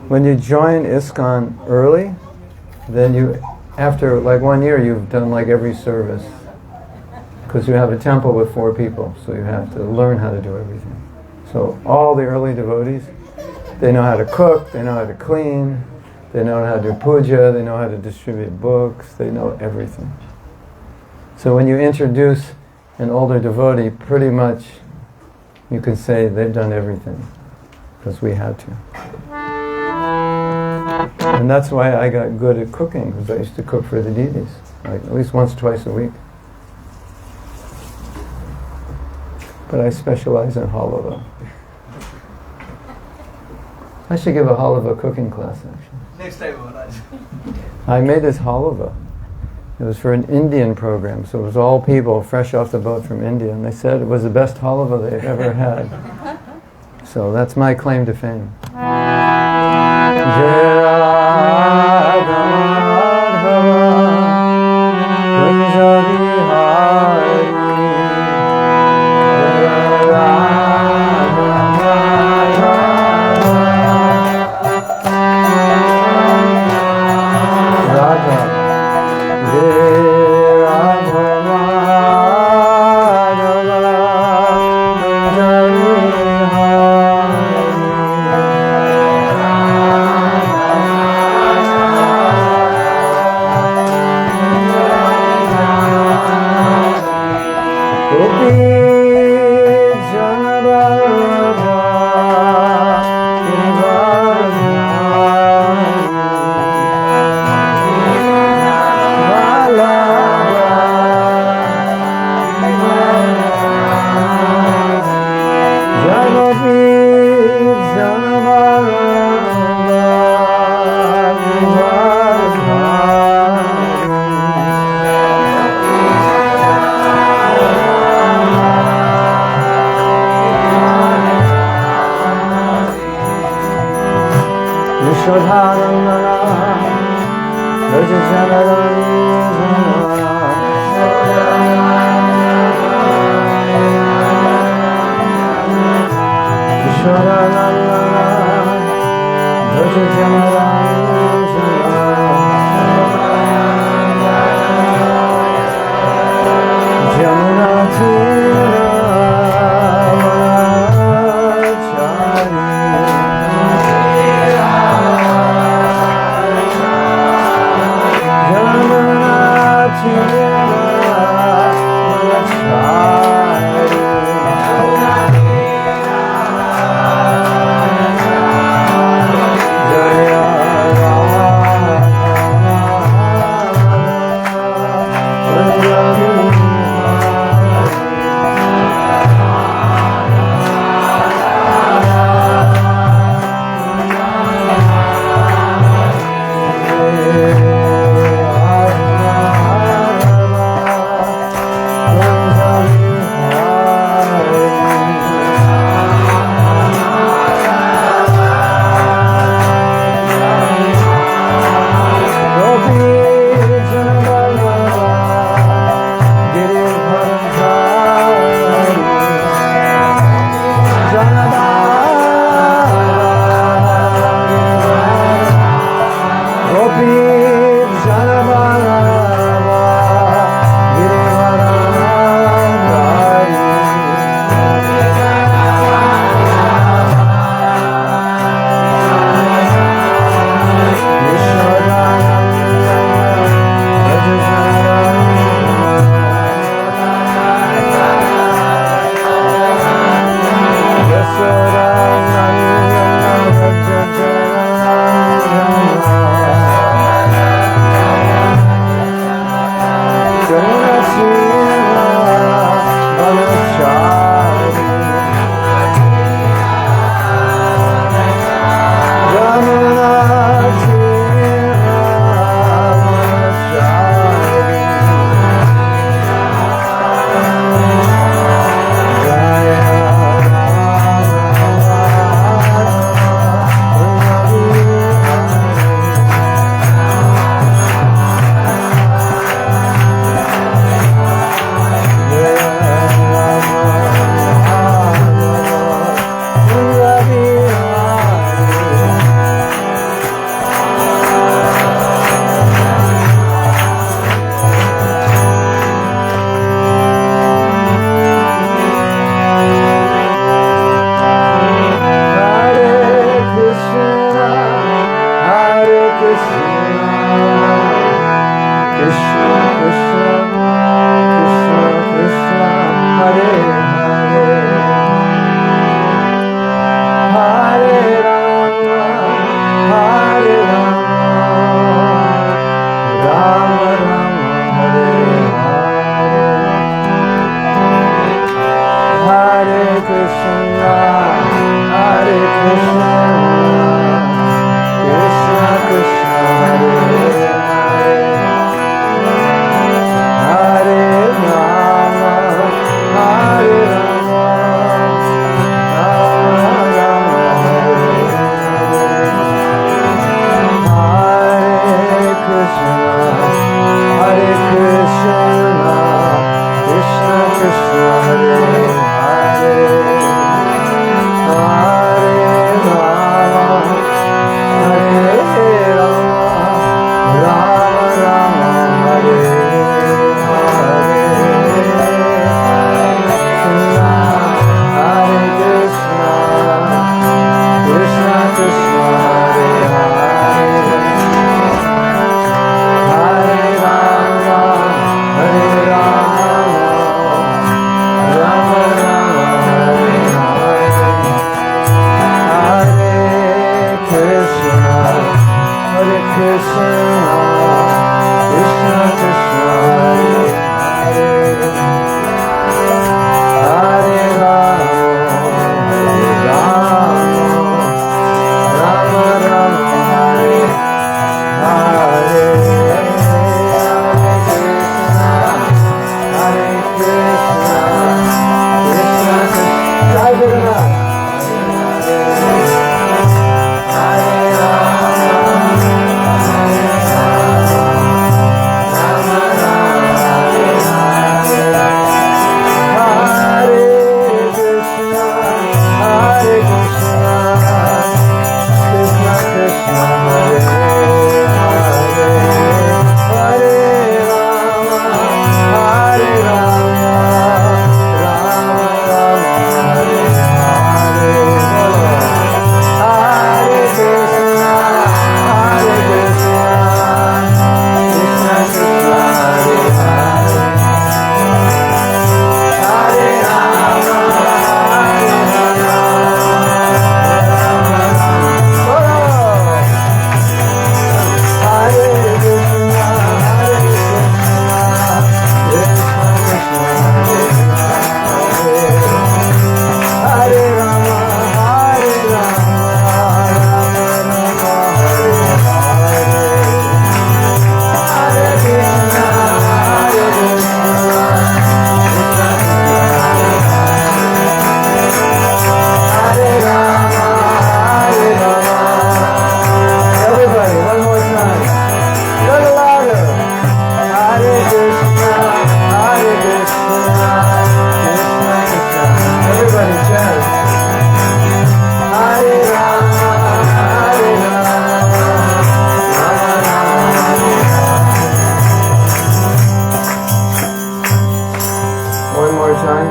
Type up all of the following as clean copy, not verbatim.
when you join ISKCON early, then you, after like 1 year, you've done like every service. Because you have a temple with 4 people, so you have to learn how to do everything. So all the early devotees, they know how to cook, they know how to clean, they know how to do puja, they know how to distribute books, they know everything. So when you introduce an older devotee, pretty much you can say they've done everything, because we had to. And that's why I got good at cooking, because I used to cook for the deities, like at least once, twice a week. But I specialize in halava. I should give a halava cooking class, actually. Next time, Maharaj. I made this halava. It was for an Indian program, so it was all people fresh off the boat from India, and they said it was the best halava they'd ever had. So that's my claim to fame.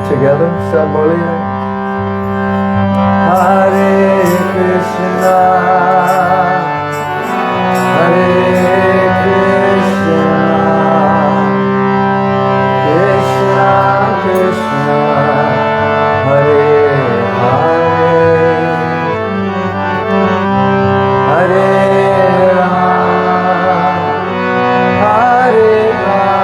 together, सब बोलिए Hare Krishna Hare Krishna Krishna Krishna Hare Hare Hare Rama Hare Rama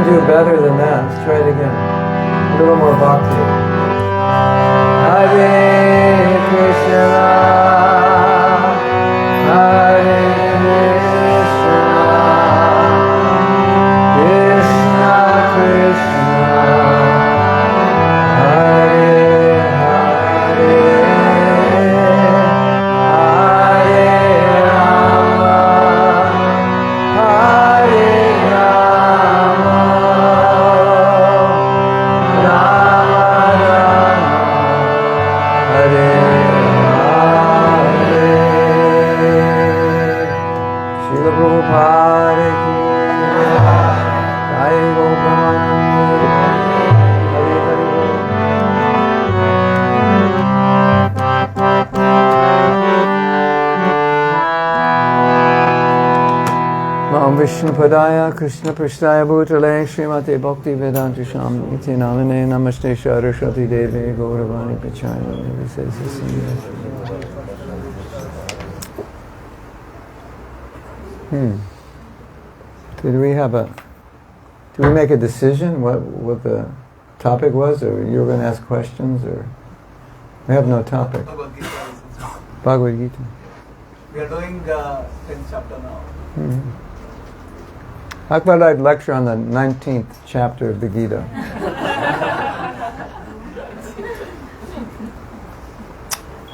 do better than that. Let's try it again. A little more bhakti. Hare Krishna, Hare Krishna, Krishna Krishna, Hare Hare, Hare Rama, Hare Hare Om Vishnu Padaya Krishna Prasthaya Bhutale Srimate Bhakti Vedanta Swami Iti Namane Namaste Saraswati Devi Gauravani Pachaya. Did we make a decision what the topic was, or you were going to ask questions, or we have no topic? Bhagavad-gita. We are doing the 10th chapter now. I thought I'd lecture on the 19th chapter of the Gita.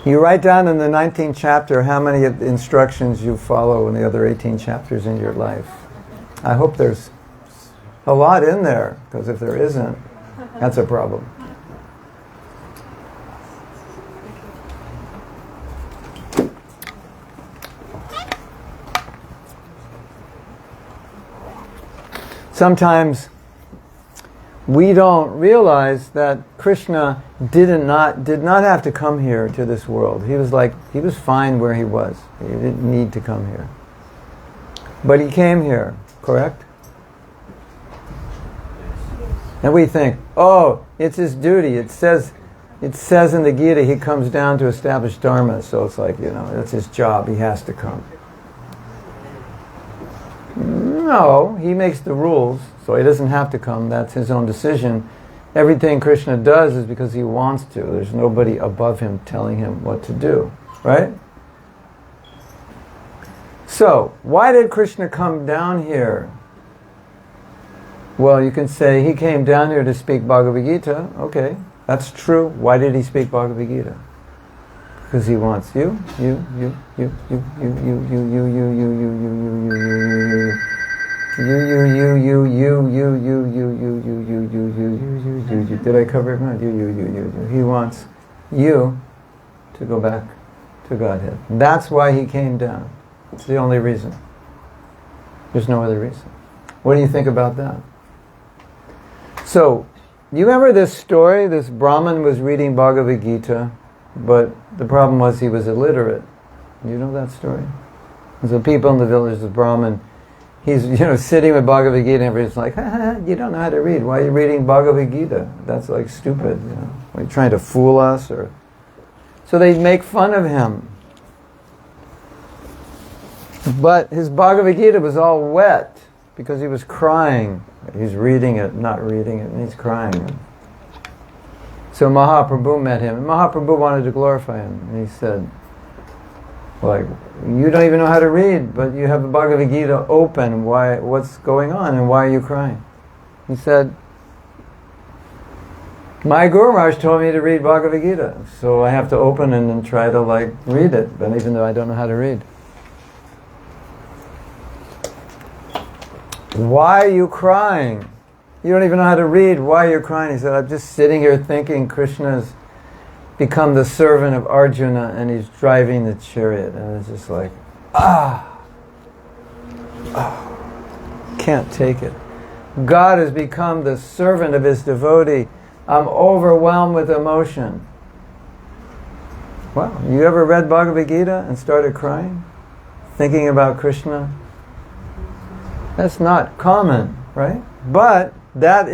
You write down in the 19th chapter how many instructions you follow in the other 18 chapters in your life. I hope there's a lot in there, because if there isn't, that's a problem. Sometimes we don't realize that Krishna did not have to come here to this world. He was fine where he was. He didn't need to come here. But he came here, correct? And we think, oh, it's his duty. It says in the Gita he comes down to establish Dharma, so it's like, that's his job. He has to come. No, he makes the rules, so he doesn't have to come. That's his own decision. Everything Krishna does is because he wants to. There's nobody above him telling him what to do, right? So, why did Krishna come down here? Well, you can say he came down here to speak Bhagavad-gita. Okay, that's true. Why did he speak Bhagavad-gita? Because he wants you. Did I cover everyone? You. He wants you to go back to Godhead. That's why he came down. It's the only reason. There's no other reason. What do you think about that? So, you remember this story? This Brahmin was reading Bhagavad-gita, but the problem was he was illiterate. You know that story? And so people in the village, the Brahmin, he's sitting with Bhagavad-gita and everybody's like, you don't know how to read. Why are you reading Bhagavad-gita? That's like stupid. Are you trying to fool us? So they make fun of him. But his Bhagavad-gita was all wet because he was crying. He's reading it, not reading it, and he's crying. So Mahaprabhu met him, and Mahaprabhu wanted to glorify him. And he said, you don't even know how to read, but you have the Bhagavad-gita open. What's going on, and why are you crying? He said, my Guru Maharaj told me to read Bhagavad-gita, so I have to open it and try to read it, but even though I don't know how to read. Why are you crying? You don't even know how to read. Why are you crying? He said, I'm just sitting here thinking Krishna's become the servant of Arjuna and he's driving the chariot. And it's just like, can't take it. God has become the servant of his devotee. I'm overwhelmed with emotion. Wow, you ever read Bhagavad-gita and started crying? Thinking about Krishna? That's not common, right? But that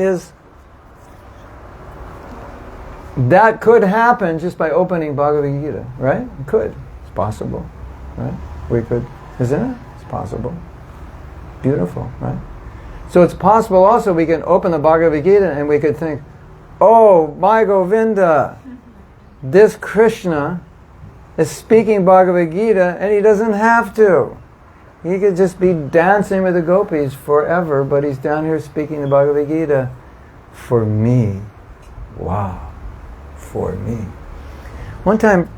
could happen just by opening Bhagavad-gita, right? It could. It's possible, right? We could, isn't it? It's possible. Beautiful, right? So it's possible also we can open the Bhagavad-gita and we could think, oh, my Govinda, this Krishna is speaking Bhagavad-gita and he doesn't have to. He could just be dancing with the gopis forever, but he's down here speaking the Bhagavad-gita for me. Wow. For me. One time,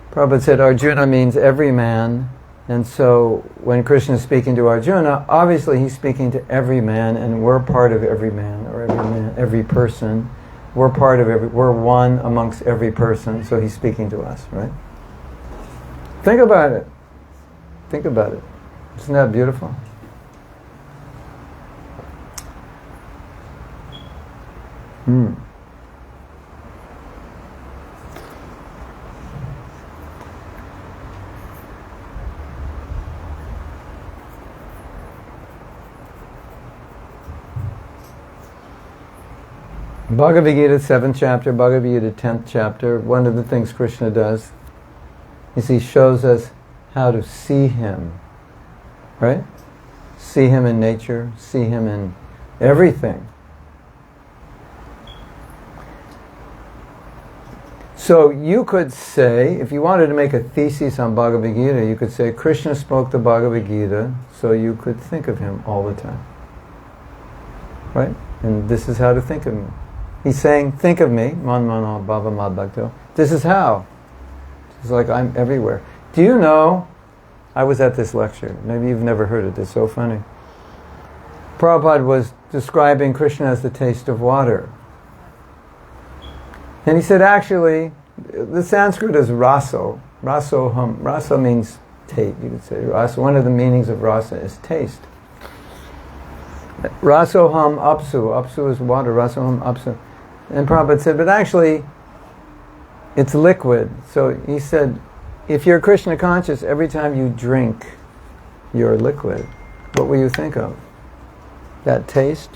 Prabhupada said Arjuna means every man, and so when Krishna is speaking to Arjuna, obviously he's speaking to every man, and we're part of every man, or every person. We're one amongst every person, so he's speaking to us, right? Think about it. Think about it. Isn't that beautiful? Bhagavad-gita, 7th chapter, Bhagavad-gita, 10th chapter, one of the things Krishna does is he shows us how to see him, right? See him in nature, see him in everything. So you could say, if you wanted to make a thesis on Bhagavad Gita, you could say Krishna spoke the Bhagavad Gita so you could think of him all the time. Right? And this is how to think of him. He's saying, think of me, man mano bhava mad bhakto. This is how. It's like I'm everywhere. Do you know, I was at this lecture, maybe you've never heard it, it's so funny. Prabhupada was describing Krishna as the taste of water. And he said, actually, the Sanskrit is raso. Rasoham. Rasa means taste, you could say. Rasa. One of the meanings of rasa is taste. Rasoham apsu. Apsu is water. Rasoham apsu. And Prabhupada said, but actually, it's liquid. So he said, if you're Krishna conscious, every time you drink your liquid, what will you think of? That taste?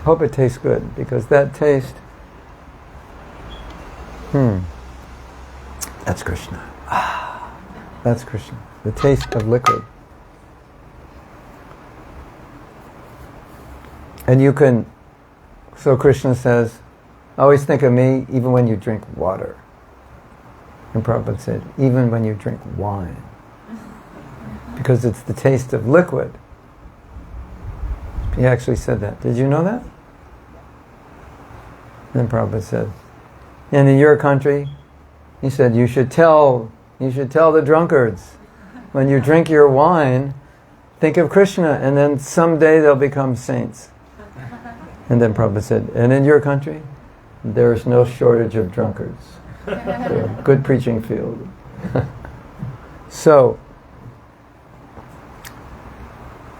Hope it tastes good, because that taste, that's Krishna. That's Krishna. The taste of liquid. And you can, so Krishna says, always think of me even when you drink water. And Prabhupada said, even when you drink wine. Because it's the taste of liquid. He actually said that. Did you know that? Then Prabhupada said, and in your country, he said, you should tell the drunkards, when you drink your wine, think of Krishna, and then someday they'll become saints. And then Prabhupada said, and in your country, there is no shortage of drunkards. So, good preaching field. So,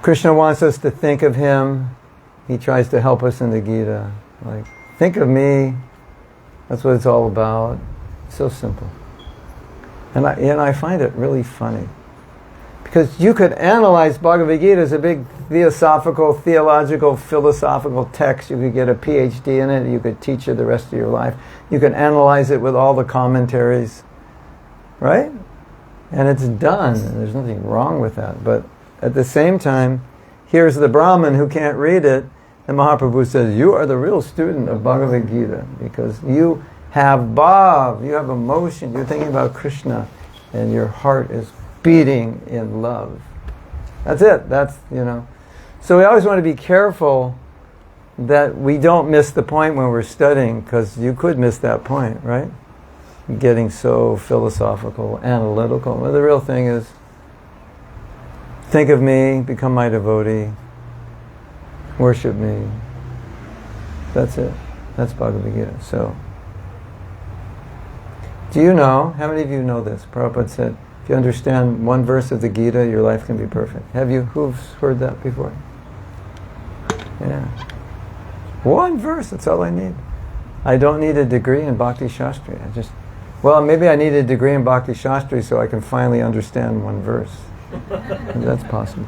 Krishna wants us to think of him. He tries to help us in the Gita. Like, think of me. That's what it's all about. It's so simple. And I find it really funny. Because you could analyze Bhagavad Gita as a big theological, philosophical text. You could get a PhD in it. You could teach it the rest of your life. You could analyze it with all the commentaries. Right? And it's done. And there's nothing wrong with that. But at the same time, here's the Brahmin who can't read it. And Mahaprabhu says, you are the real student of Bhagavad Gita. Because you have bhav, you have emotion. You're thinking about Krishna. And your heart is beating in love. That's it. That's, So we always want to be careful that we don't miss the point when we're studying, because you could miss that point, right? Getting so philosophical, analytical. Well, the real thing is, think of me, become my devotee, worship me. That's it. That's Bhagavad Gita. So, do you know, how many of you know this? Prabhupada said, if you understand one verse of the Gita, your life can be perfect. Who's heard that before? Yeah. One verse, that's all I need. I don't need a degree in Bhakti Shastri. Maybe I need a degree in Bhakti Shastri so I can finally understand one verse. And that's possible.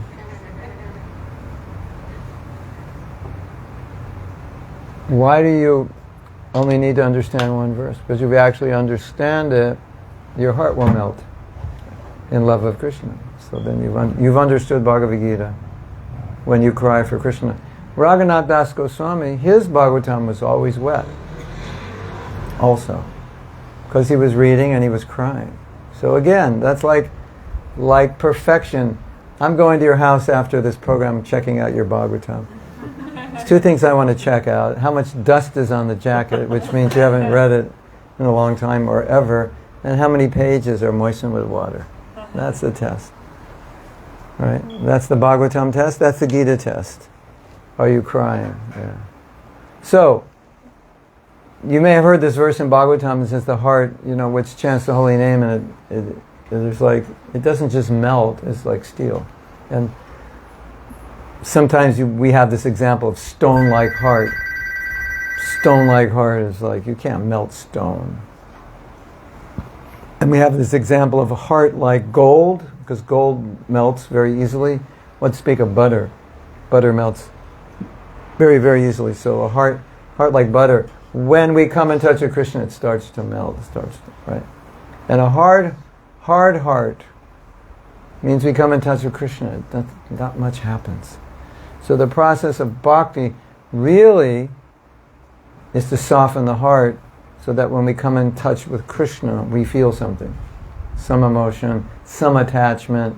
Why do you only need to understand one verse? Because if you actually understand it, your heart will melt in love of Krishna. So then you've understood Bhagavad Gita when you cry for Krishna. Raghunath Das Goswami, his Bhagavatam was always wet. Also. Because he was reading and he was crying. So again, that's like perfection. I'm going to your house after this program, checking out your Bhagavatam. There's two things I want to check out. How much dust is on the jacket, which means you haven't read it in a long time or ever. And how many pages are moistened with water. That's the test. Right? That's the Bhagavatam test. That's the Gita test. Are you crying? Yeah. So, you may have heard this verse in Bhagavatam. It says the heart, which chants the holy name, and it doesn't just melt. It's like steel. And sometimes we have this example of stone-like heart. Stone-like heart is like, you can't melt stone. And we have this example of a heart like gold, because gold melts very easily. Let's speak of butter. Butter melts very, very easily. So a heart heart like butter. When we come in touch with Krishna, it starts to melt, right? And a hard heart means we come in touch with Krishna. Not much happens. So the process of bhakti really is to soften the heart so that when we come in touch with Krishna, we feel something. Some emotion, some attachment,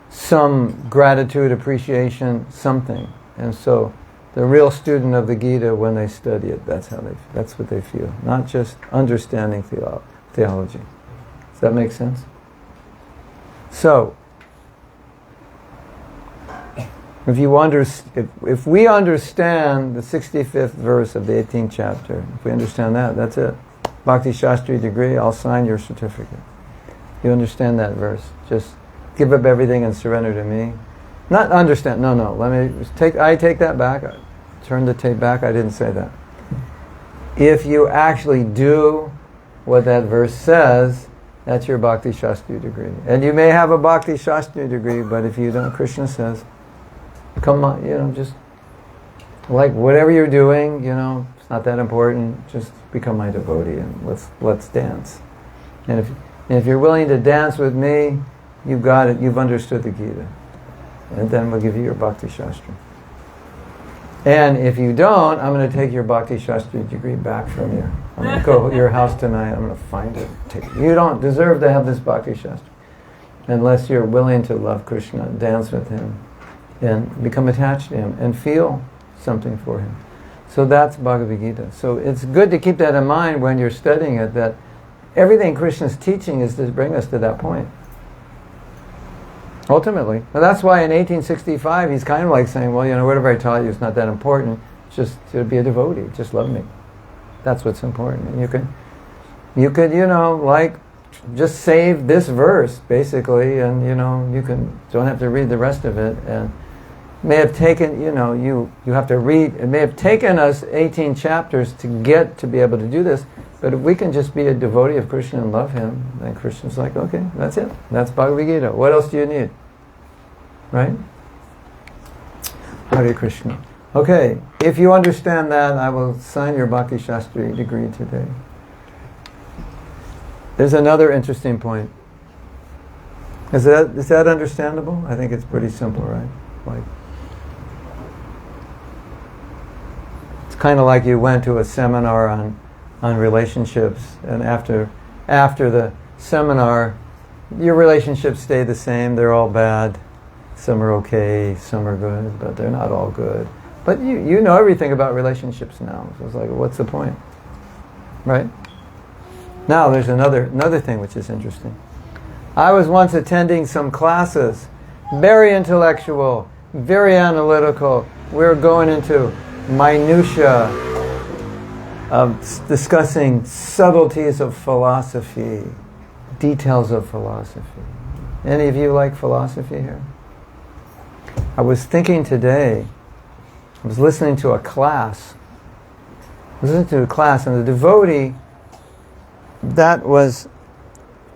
some gratitude, appreciation, something. And so the real student of the Gita, when they study it, that's what they feel. Not just understanding theology. Does that make sense? So, if we understand the 65th verse of the 18th chapter, if we understand that, that's it. Bhakti Shastri degree, I'll sign your certificate. You understand that verse. Just give up everything and surrender to me. Not understand, no, I take that back. Turn the tape back, I didn't say that. If you actually do what that verse says, that's your Bhakti Shastri degree. And you may have a Bhakti Shastri degree, but if you don't, Krishna says, come on, just like whatever you're doing, it's not that important, just become my devotee and let's dance. And if you're willing to dance with me, you've got it, you've understood the Gita. And then we'll give you your Bhakti Shastri. And if you don't, I'm going to take your Bhakti Shastri degree back from you. I'm going to go to your house tonight, I'm going to find it. You don't deserve to have this Bhakti Shastri unless you're willing to love Krishna, dance with him, and become attached to him, and feel something for him. So that's Bhagavad-gita. So it's good to keep that in mind when you're studying it, that everything Krishna's teaching is to bring us to that point. Ultimately. Well, that's why in 1865 he's kind of like saying, well, whatever I taught you is not that important. Just to be a devotee. Just love me. That's what's important. And you could, just save this verse, basically, and, don't have to read the rest of it. And it may have taken, you have to read, it may have taken us 18 chapters to be able to do this. But if we can just be a devotee of Krishna and love him, then Krishna's like, okay, that's it. That's Bhagavad-gita. What else do you need? Right? Hare Krishna. Okay, if you understand that, I will sign your Bhakti Shastri degree today. There's another interesting point. Is that understandable? I think it's pretty simple, right? It's kind of like you went to a seminar on relationships, and after the seminar, your relationships stay the same. They're all bad. Some are okay, some are good, but they're not all good. But you know everything about relationships now. So it's like, what's the point? Right? Now there's another thing which is interesting. I was once attending some classes, very intellectual, very analytical. We were going into minutia of discussing subtleties of philosophy, details of philosophy. Any of you like philosophy here? I was thinking today, I was listening to a class. And the devotee that was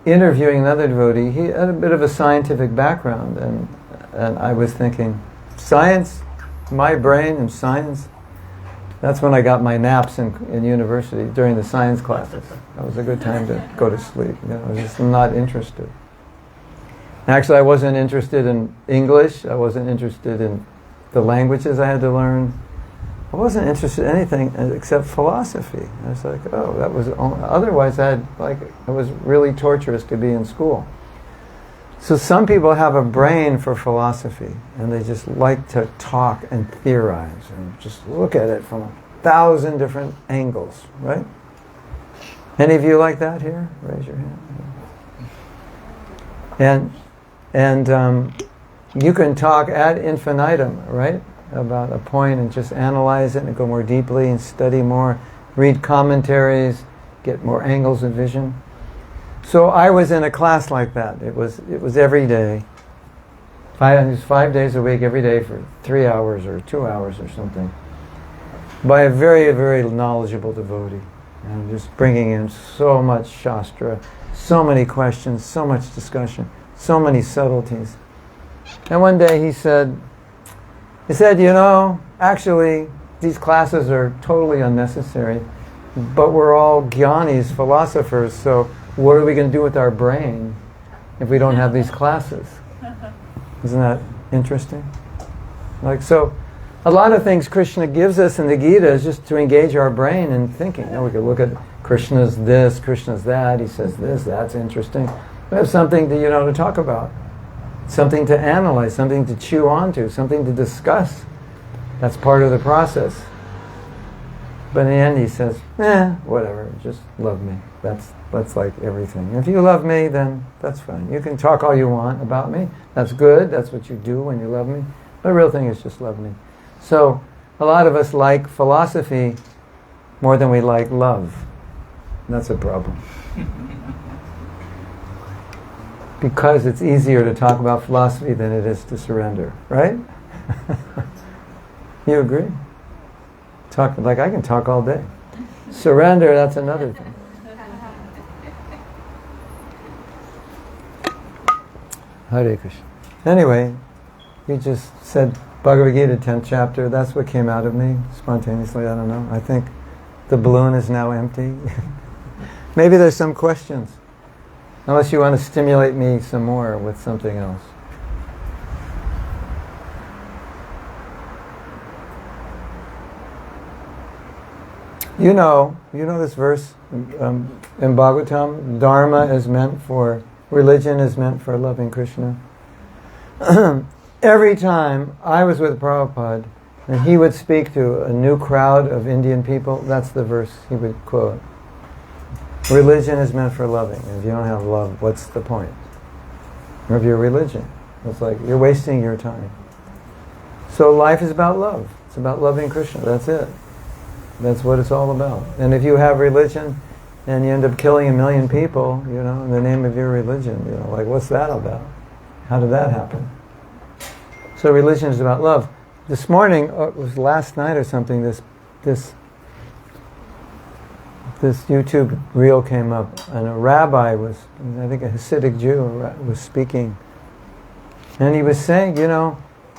interviewing another devotee, he had a bit of a scientific background, and I was thinking, science, my brain and science. That's when I got my naps in university, during the science classes. That was a good time to go to sleep. I was just not interested. Actually, I wasn't interested in English. I wasn't interested in the languages I had to learn. I wasn't interested in anything except philosophy. I was like, that was otherwise it was really torturous to be in school. So some people have a brain for philosophy, and they just like to talk and theorize and just look at it from 1,000 different angles, right? Any of you like that here? Raise your hand. And you can talk ad infinitum, right, about a point and just analyze it and go more deeply and study more, read commentaries, get more angles of vision. So I was in a class like that. It was every day. It was 5 days a week, every day for 3 hours or 2 hours or something, by a very, very knowledgeable devotee. And just bringing in so much Shastra, so many questions, so much discussion, so many subtleties. And one day he said, actually, these classes are totally unnecessary, but we're all jnanis, philosophers, so what are we going to do with our brain if we don't have these classes? Isn't that interesting? Like, so, a lot of things Krishna gives us in the Gita is just to engage our brain in thinking. You know, we could look at Krishna's this, Krishna's that, he says this, that's interesting. We have something to, to talk about. Something to analyze, something to chew onto, something to discuss. That's part of the process. But in the end he says, whatever, just love me. That's like everything. If you love me, then that's fine. You can talk all you want about me. That's good, that's what you do when you love me. The real thing is just love me. So, a lot of us like philosophy more than we like love. That's a problem. Because it's easier to talk about philosophy than it is to surrender, right? You agree? I can talk all day. Surrender, that's another thing. Hare Krishna. Anyway, you just said Bhagavad-gita, 10th chapter. That's what came out of me spontaneously. I don't know. I think the balloon is now empty. Maybe there's some questions. Unless you want to stimulate me some more with something else. You know this verse in Bhagavatam, religion is meant for loving Krishna. Every time I was with Prabhupada and he would speak to a new crowd of Indian people, that's the verse he would quote. Religion is meant for loving. If you don't have love, what's the point of your religion? It's like you're wasting your time. So life is about love. It's about loving Krishna. That's it. That's what it's all about. And if you have religion and you end up killing 1 million people, in the name of your religion, what's that about? How did that happen? So religion is about love. This morning, it was last night or something, this YouTube reel came up, and a rabbi was, I think a Hasidic Jew, was speaking. And he was saying,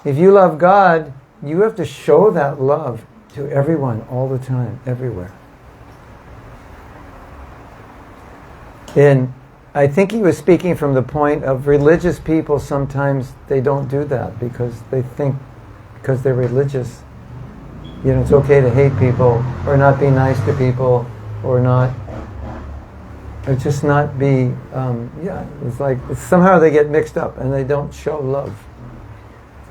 if you love God, you have to show that love to everyone all the time, everywhere. And I think he was speaking from the point of religious people, sometimes they don't do that because they think, because they're religious, it's okay to hate people or not be nice to people or just not be, it's like somehow they get mixed up and they don't show love.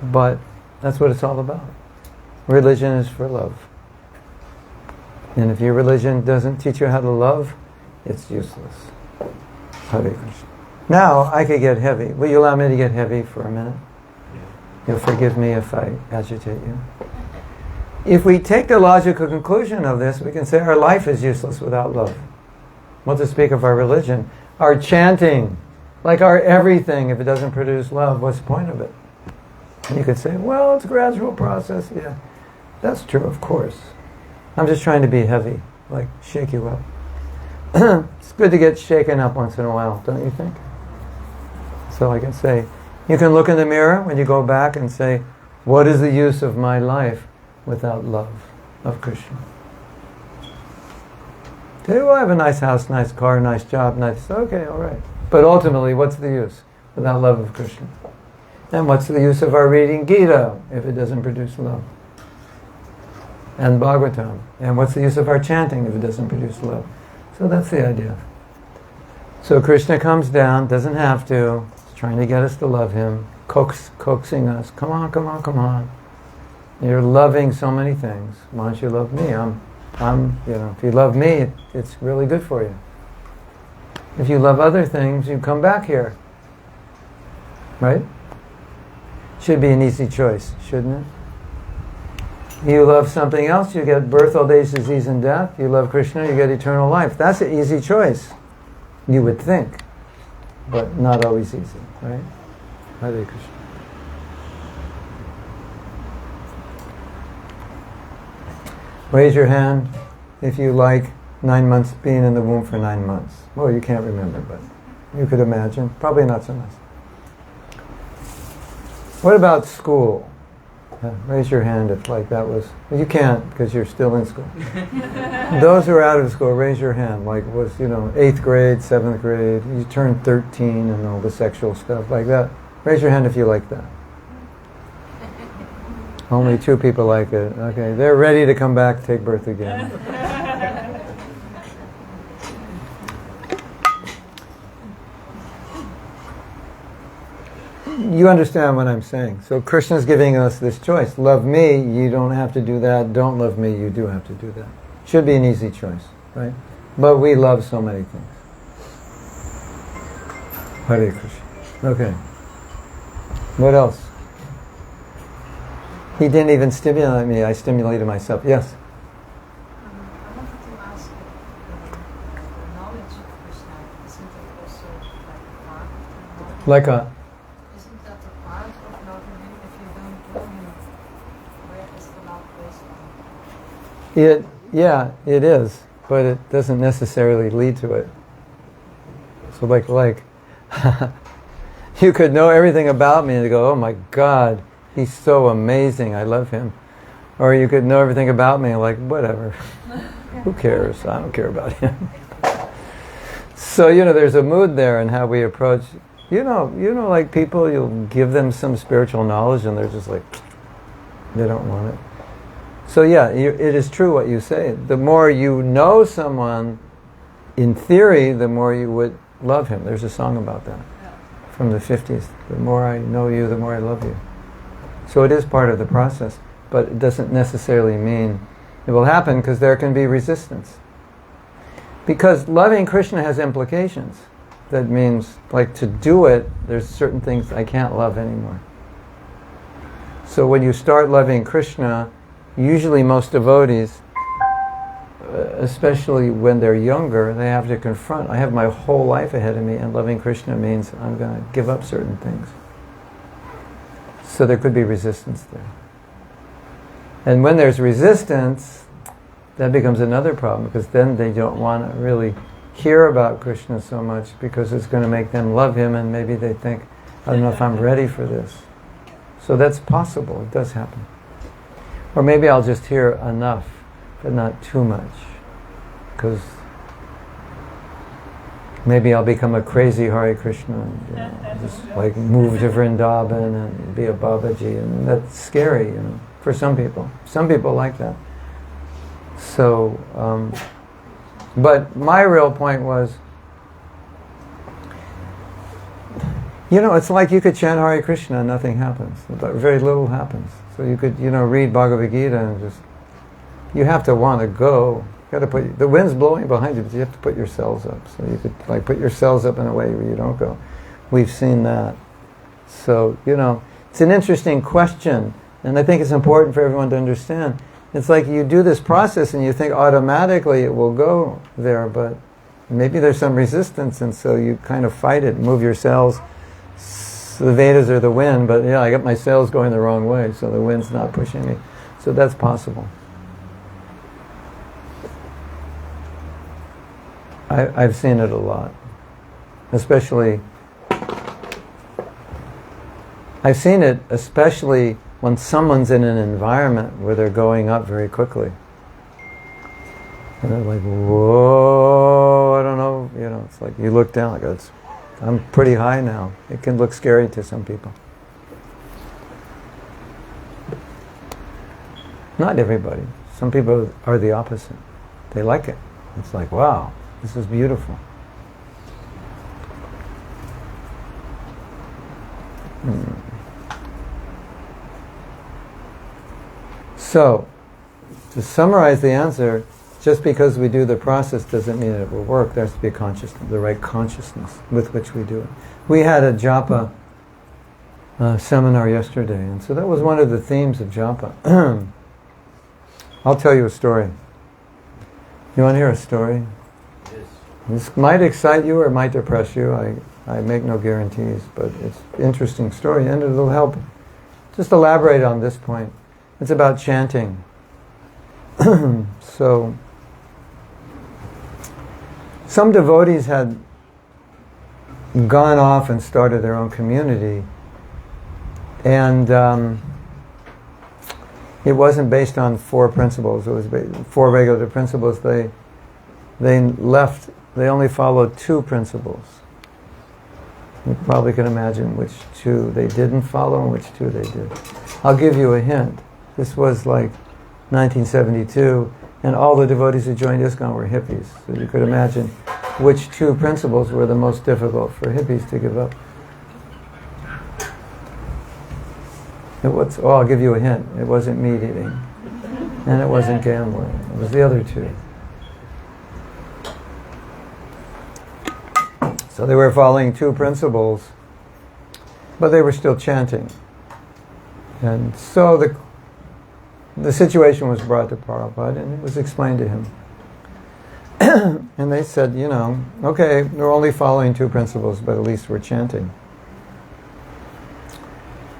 But that's what it's all about. Religion is for love. And if your religion doesn't teach you how to love, it's useless. Hare Krishna. Now, I could get heavy. Will you allow me to get heavy for a minute? You'll forgive me if I agitate you. If we take the logical conclusion of this, we can say our life is useless without love. What to speak of our religion? Our chanting, like our everything, if it doesn't produce love, what's the point of it? And you could say, well, it's a gradual process. Yeah, that's true, of course. I'm just trying to be heavy, like shake you up. It's good to get shaken up once in a while, don't you think? So I can say, you can look in the mirror when you go back and say, what is the use of my life without love of Krishna? Say, well, I have a nice house, nice car, nice job, nice... Okay, all right. But ultimately, what's the use without love of Krishna? And what's the use of our reading Gita if it doesn't produce love? And Bhagavatam. And what's the use of our chanting if it doesn't produce love? So that's the idea. So Krishna comes down, doesn't have to, he's trying to get us to love him, coaxing us. Come on, come on, come on. You're loving so many things. Why don't you love me? If you love me, it's really good for you. If you love other things, you come back here. Right? Should be an easy choice, shouldn't it? You love something else, you get birth, old age, disease, and death. You love Krishna, you get eternal life. That's an easy choice, you would think. But not always easy, right? Hare Krishna. Raise your hand if you like 9 months, being in the womb for 9 months. Well, you can't remember, but you could imagine. Probably not so much. What about school? Raise your hand if like that was... You can't because you're still in school. Those who are out of school, raise your hand. Like was, 8th grade, 7th grade, you turned 13 and all the sexual stuff like that. Raise your hand if you like that. Only 2 people like it. Okay, they're ready to come back, take birth again. You understand what I'm saying. So Krishna's giving us this choice. Love me, you don't have to do that. Don't love me, you do have to do that. Should be an easy choice, right? But we love so many things. Hare Krishna. Okay. What else? He didn't even stimulate me, I stimulated myself. Yes? I wanted to ask, the knowledge of Krishna, isn't it also like a part of the knowledge? Like a... Isn't that a part of loving him? If you don't know him, where is the love based on? It is, but it doesn't necessarily lead to it. So like you could know everything about me and go, oh my God, he's so amazing, I love him. Or you could know everything about me and like, whatever, who cares, I don't care about him. So, there's a mood there in how we approach, like people, you'll give them some spiritual knowledge and they're just like, they don't want it. So it is true what you say. The more you know someone, in theory, the more you would love him. There's a song about that from the 50s. The more I know you, the more I love you. So it is part of the process, but it doesn't necessarily mean it will happen because there can be resistance. Because loving Krishna has implications. That means, like, to do it, there's certain things I can't love anymore. So when you start loving Krishna, usually most devotees, especially when they're younger, they have to confront, I have my whole life ahead of me, and loving Krishna means I'm going to give up certain things. So there could be resistance there. And when there's resistance, that becomes another problem, because then they don't want to really hear about Krishna so much, because it's going to make them love him, and maybe they think, I don't know if I'm ready for this. So that's possible, it does happen. Or maybe I'll just hear enough, but not too much, because maybe I'll become a crazy Hare Krishna, and, just like move to Vrindavan and be a Babaji, and that's scary, for some people. Some people like that. So, but my real point was, it's like you could chant Hare Krishna and nothing happens. Very little happens. So you could, read Bhagavad-gita and just, you have to want to go. You got to put, the wind's blowing behind you, but you have to put your cells up. So you could put your cells up in a way where you don't go. We've seen that. So, it's an interesting question, and I think it's important for everyone to understand. It's like you do this process and you think automatically it will go there, but maybe there's some resistance, and so you kind of fight it, move your cells. So the Vedas are the wind, but I got my cells going the wrong way, so the wind's not pushing me. So that's possible. I've seen it a lot. Especially when someone's in an environment where they're going up very quickly. And they're like, whoa, I don't know, it's like you look down, like, I'm pretty high now. It can look scary to some people. Not everybody. Some people are the opposite. They like it. It's like, wow, this is beautiful. So, to summarize the answer, just because we do the process doesn't mean it will work. There has to be a consciousness, the right consciousness with which we do it. We had a japa seminar yesterday, and so that was one of the themes of japa. I'll tell you a story. You want to hear a story? Yes. This might excite you or it might depress you. I make no guarantees, but it's an interesting story, and it'll help just elaborate on this point. It's about chanting. So, some devotees had gone off and started their own community, and It wasn't based on 4 principles. It was 4 regular principles. They only followed 2 principles. You probably can imagine which 2 they didn't follow and which 2 they did. I'll give you a hint. This was like 1972, and all the devotees who joined ISKCON were hippies. So you could imagine which 2 principles were the most difficult for hippies to give up. I'll give you a hint. It wasn't meat eating, and it wasn't gambling. It was the other 2. So they were following 2 principles, but they were still chanting. And so the situation was brought to Prabhupada, and it was explained to him. And they said, okay, we're only following 2 principles, but at least we're chanting.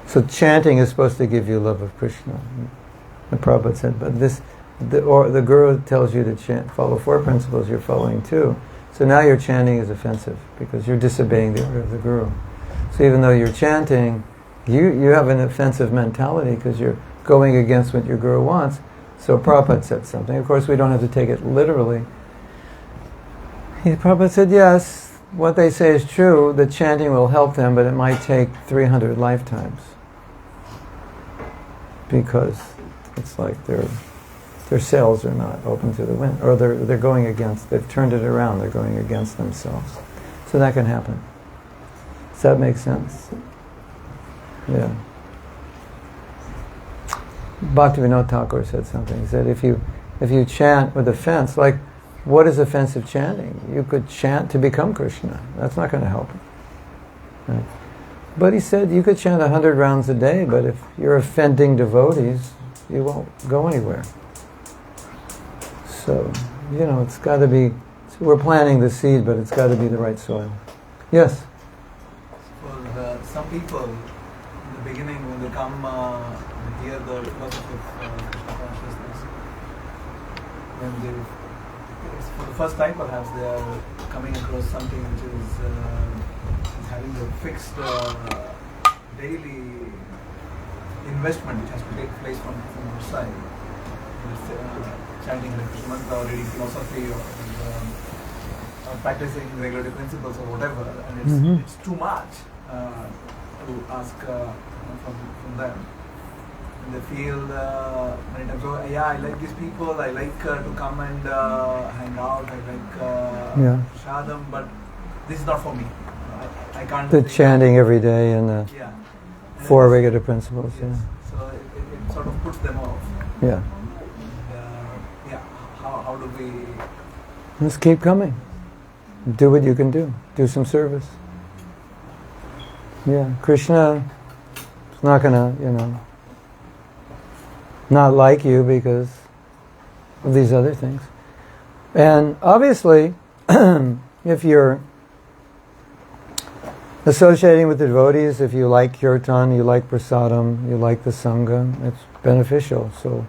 So chanting is supposed to give you love of Krishna. And Prabhupada said, but the Guru tells you to follow 4 principles, you're following 2. So now your chanting is offensive, because you're disobeying the order of the Guru. So even though you're chanting, you have an offensive mentality, because you're going against what your Guru wants. So Prabhupada said something. Of course, we don't have to take it literally. Prabhupada said, yes, what they say is true, the chanting will help them, but it might take 300 lifetimes. Because it's like their cells are not open to the wind, or they're going against, they've turned it around, they're going against themselves. So that can happen. Does that make sense? Yeah. Bhaktivinoda Thakur said something. He said, if you chant with offense, like, what is offensive chanting? You could chant to become Krishna. That's not going to help. Right? But he said you could chant 100 rounds a day, but if you're offending devotees, you won't go anywhere. So, it's got to be, we're planting the seed, but it's got to be the right soil. Yes? For some people, in the beginning, when they come and hear the philosophy of Krishna consciousness, for the first time perhaps, they are coming across something which is having a fixed daily investment which has to take place from outside. Chanting the Krishna mantra or reading philosophy or practicing regulatory principles or whatever, and it's too much to ask from them. And they feel many times, oh yeah, I like these people, I like to come and hang out, I like Shadam, but this is not for me. I can't. The chanting every day and the 4 regular principles. Yes. So it sort of puts them off. Yeah. How do we... Let's keep coming. Do what you can do. Do some service. Yeah, Krishna is not going to, not like you because of these other things. And obviously, if you're associating with the devotees, if you like kirtan, you like prasadam, you like the sangha, it's beneficial. So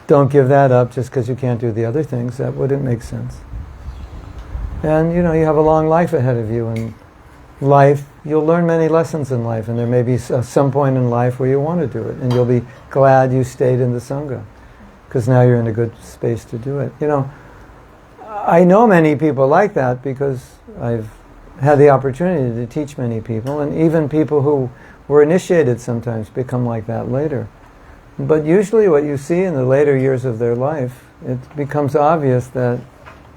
don't give that up just because you can't do the other things. That wouldn't make sense. And you have a long life ahead of you, and life, you'll learn many lessons in life, and there may be some point in life where you want to do it, and you'll be glad you stayed in the sangha, because now you're in a good space to do it. I know many people like that because I've had the opportunity to teach many people, and even people who were initiated sometimes become like that later. But usually what you see in the later years of their life, it becomes obvious that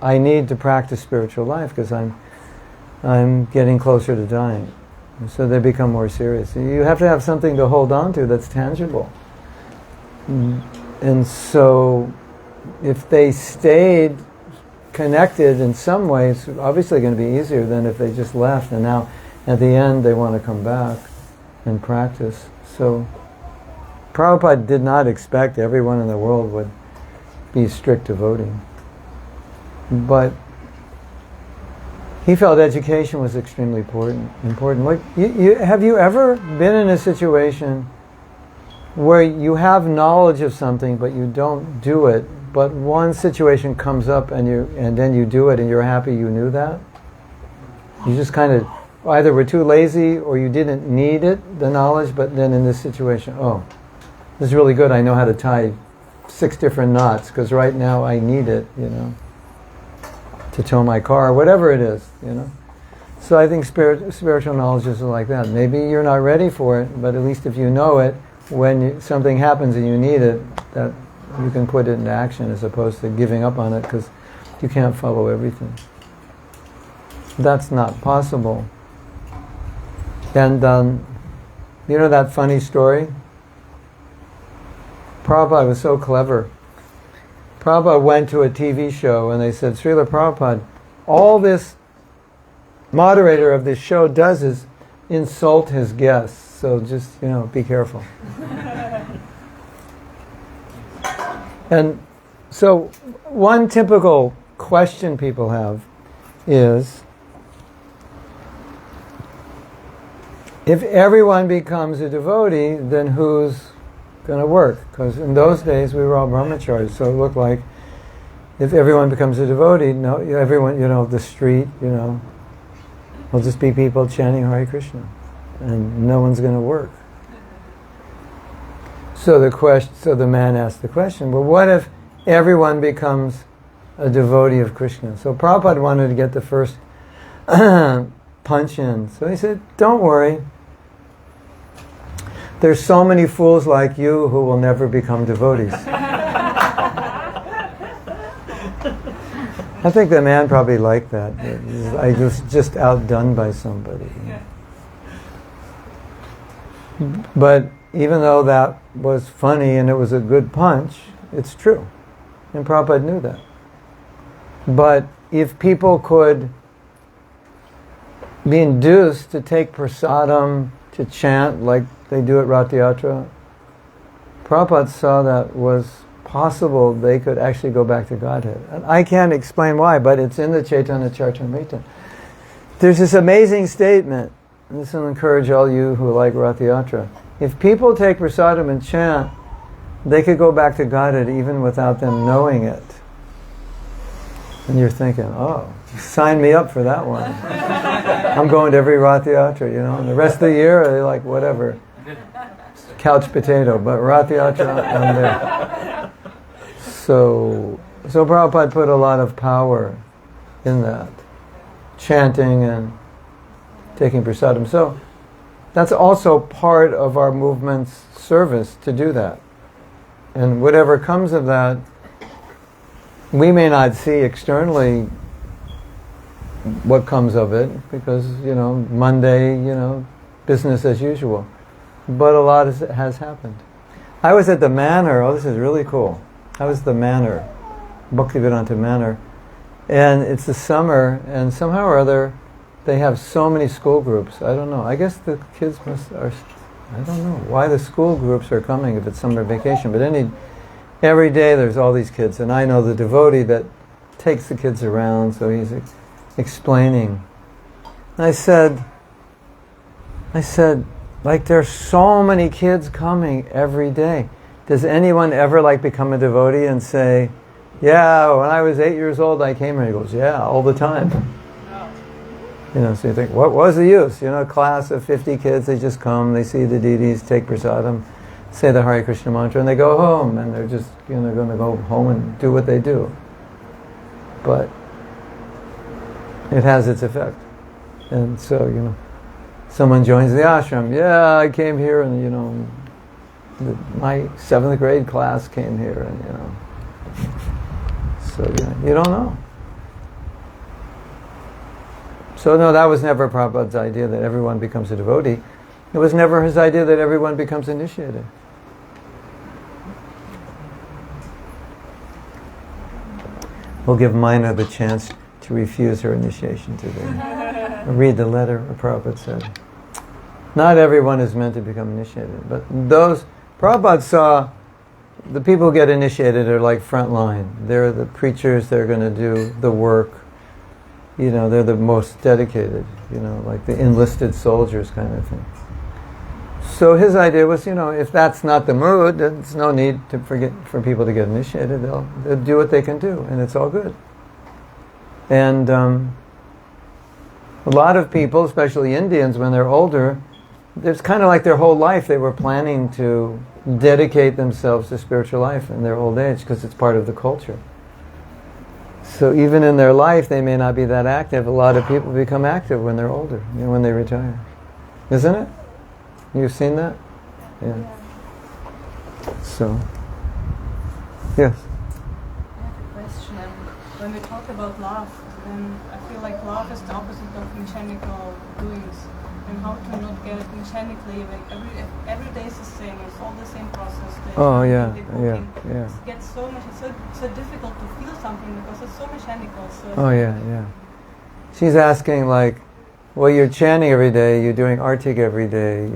I need to practice spiritual life because I'm getting closer to dying. So they become more serious. You have to have something to hold on to that's tangible. And so if they stayed connected in some ways, obviously going to be easier than if they just left and now at the end they want to come back and practice. So Prabhupada did not expect everyone in the world would be strict devotee. But he felt education was extremely important. Like, have you ever been in a situation where you have knowledge of something but you don't do it, but one situation comes up and then you do it and you're happy you knew that? You just kind of either were too lazy or you didn't need it, the knowledge, but then in this situation, This is really good. I know how to tie 6 different knots because right now I need it, to tow my car, whatever it is, So I think spiritual knowledge is like that. Maybe you're not ready for it, but at least if you know it, when something happens and you need it, that you can put it into action as opposed to giving up on it because you can't follow everything. That's not possible. And you know that funny story? Prabhupada was so clever. Prabhupada went to a TV show and they said, Srila Prabhupada, all this moderator of this show does is insult his guests. So just, be careful. And so one typical question people have is, if everyone becomes a devotee, then who's going to work? Because in those days we were all brahmacharis, so it looked like if everyone becomes a devotee, everyone, the street, will just be people chanting Hare Krishna, and no one's going to work. So the man asked the question, well, what if everyone becomes a devotee of Krishna? So Prabhupada wanted to get the first punch in. So he said, don't worry. There's so many fools like you who will never become devotees. I think the man probably liked that. I was just outdone by somebody. But even though that was funny and it was a good punch, it's true. And Prabhupada knew that. But if people could be induced to take prasadam, to chant like they do at Rath Yatra, Prabhupada saw that was possible. They could actually go back to Godhead. And I can't explain why, but it's in the Chaitanya Charitamrita. There's this amazing statement, and this will encourage all you who like Rath Yatra. If people take prasadam and chant, they could go back to Godhead even without them knowing it. And you're thinking, oh, sign me up for that one. I'm going to every Rath Yatra, and the rest of the year, they're like, whatever. Couch potato, but Rath Yatra, I'm there. So Prabhupada put a lot of power in that. Chanting and taking prasadam. So that's also part of our movement's service to do that. And whatever comes of that, we may not see externally what comes of it because, Monday, business as usual. But a lot has happened. I was at the manor. Oh, this is really cool. I was at the manor, Bhaktivedanta Manor. And it's the summer, and somehow or other, they have so many school groups. I don't know. I guess the kids I don't know why the school groups are coming if it's summer vacation. But every day there's all these kids. And I know the devotee that takes the kids around, so he's explaining. And I said, like, there's so many kids coming every day. Does anyone ever become a devotee and say, yeah, when I was 8 years old I came here? He goes, yeah, all the time. So you think, what was the use? A class of 50 kids, they just come, they see the deities, take prasadam, say the Hare Krishna mantra, and they go home, and they're just, they're going to go home and do what they do. But it has its effect. And so, someone joins the ashram. Yeah, I came here and, my 7th grade class came here and, so you don't know. So no, that was never Prabhupada's idea that everyone becomes a devotee. It was never his idea that everyone becomes initiated. We'll give Mina the chance to refuse her initiation today. Read the letter Prabhupada said. Not everyone is meant to become initiated, but Prabhupada saw the people who get initiated are like front line. They're the preachers, they're going to do the work. They're the most dedicated, like the enlisted soldiers kind of thing. So his idea was, if that's not the mood, then there's no need for people to get initiated. They'll do what they can do, and it's all good. And a lot of people, especially Indians, when they're older, it's kind of like their whole life they were planning to dedicate themselves to spiritual life in their old age because it's part of the culture. So even in their life, they may not be that active. A lot of people become active when they're older, when they retire. Isn't it? You've seen that? Yeah. So, yes. I have a question. When we talk about love, then I feel like love is the opposite of mechanical doings. And how to not get it mechanically when every day is the same, it's all the same process. It gets so much, it's so difficult to feel something because it's so mechanical. So She's asking like, well, you're chanting every day, you're doing artik every day,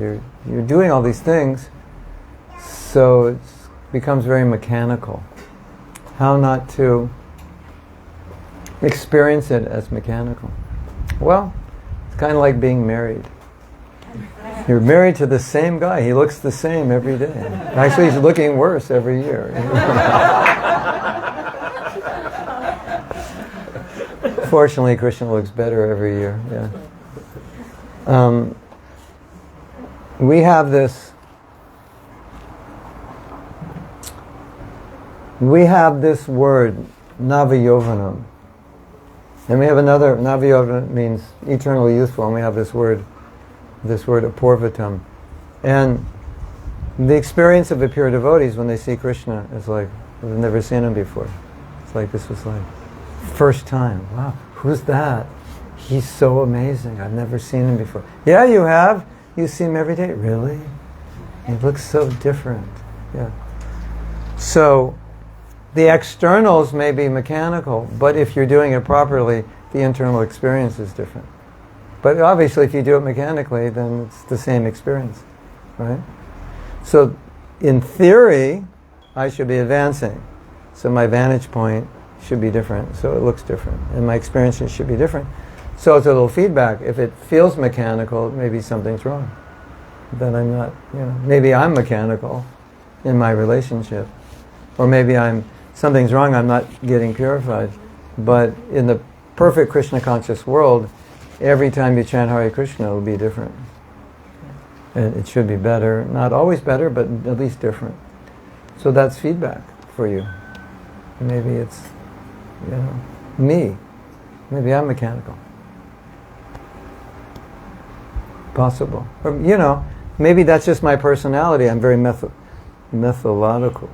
you're doing all these things, so it becomes very mechanical. How not to experience it as mechanical? Well, it's kind of like being married. You're married to the same guy. He looks the same every day. Actually, he's looking worse every year. Fortunately, Krishna looks better every year. Yeah. We have this word, navayovanam. And we have another, navayovanam means eternally youthful, and we have this word apurvatam. And the experience of the pure devotees when they see Krishna is like, they've never seen him before. It's like, this was like, first time. Wow, who's that? He's so amazing. I've never seen him before. Yeah, you have. You see him every day. Really? He looks so different. Yeah. So, the externals may be mechanical, but if you're doing it properly, the internal experience is different. But obviously, if you do it mechanically, then it's the same experience, right? So, in theory, I should be advancing. So my vantage point should be different, so it looks different. And my experiences should be different. So it's a little feedback. If it feels mechanical, maybe something's wrong. Then I'm not, maybe I'm mechanical in my relationship. Or maybe something's wrong, I'm not getting purified. But in the perfect Krishna conscious world, every time you chant Hare Krishna, it will be different. And it should be better. Not always better, but at least different. So that's feedback for you. Maybe it's, me. Maybe I'm mechanical. Possible. Or, maybe that's just my personality. I'm very methodological. Methodological.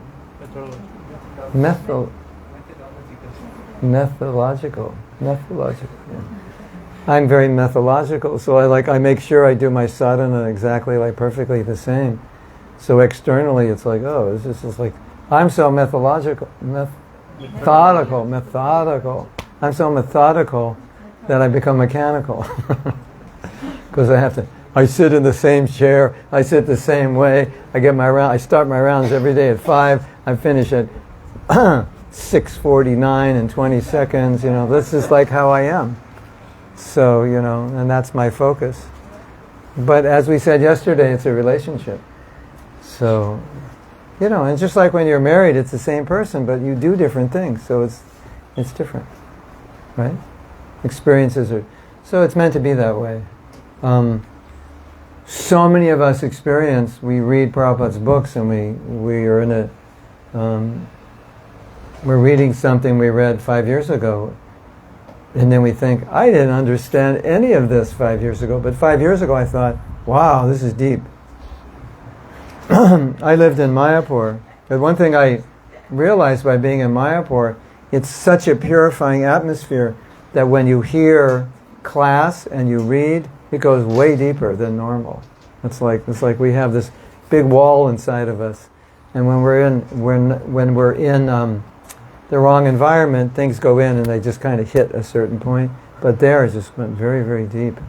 Yeah. I'm very methodological, so I make sure I do my sadhana exactly perfectly the same. So externally it's like, oh, it's just like, I'm so methodical. I'm so methodical that I become mechanical. Because I sit in the same chair, I sit the same way, I start my rounds every day at 5, I finish at 6:49 and 20 seconds, this is like how I am. So, and that's my focus. But as we said yesterday, it's a relationship. So, and just like when you're married, it's the same person, but you do different things, so it's different, right? Experiences are, so it's meant to be that way. So many of us we read Prabhupada's books, and we are in a, we're reading something we read 5 years ago, and then we think, I didn't understand any of this 5 years ago, but 5 years ago I thought, wow, this is deep. I lived in Mayapur, but one thing I realized by being in Mayapur, it's such a purifying atmosphere that when you hear class and you read, it goes way deeper than normal. It's like we have this big wall inside of us, and when we're in the wrong environment, things go in and they just kind of hit a certain point. But there it just went very, very deep.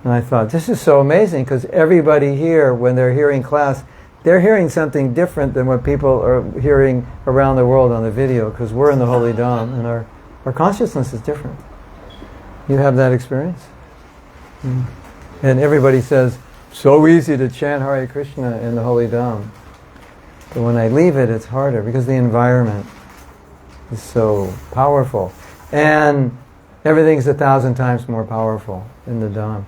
And I thought, this is so amazing, because everybody here, when they're hearing class, they're hearing something different than what people are hearing around the world on the video, because we're in the Holy Dham and our consciousness is different. You have that experience? Mm. And everybody says, so easy to chant Hare Krishna in the Holy Dham. But when I leave it, it's harder, because the environment is so powerful. And everything's 1,000 times more powerful in the Dham.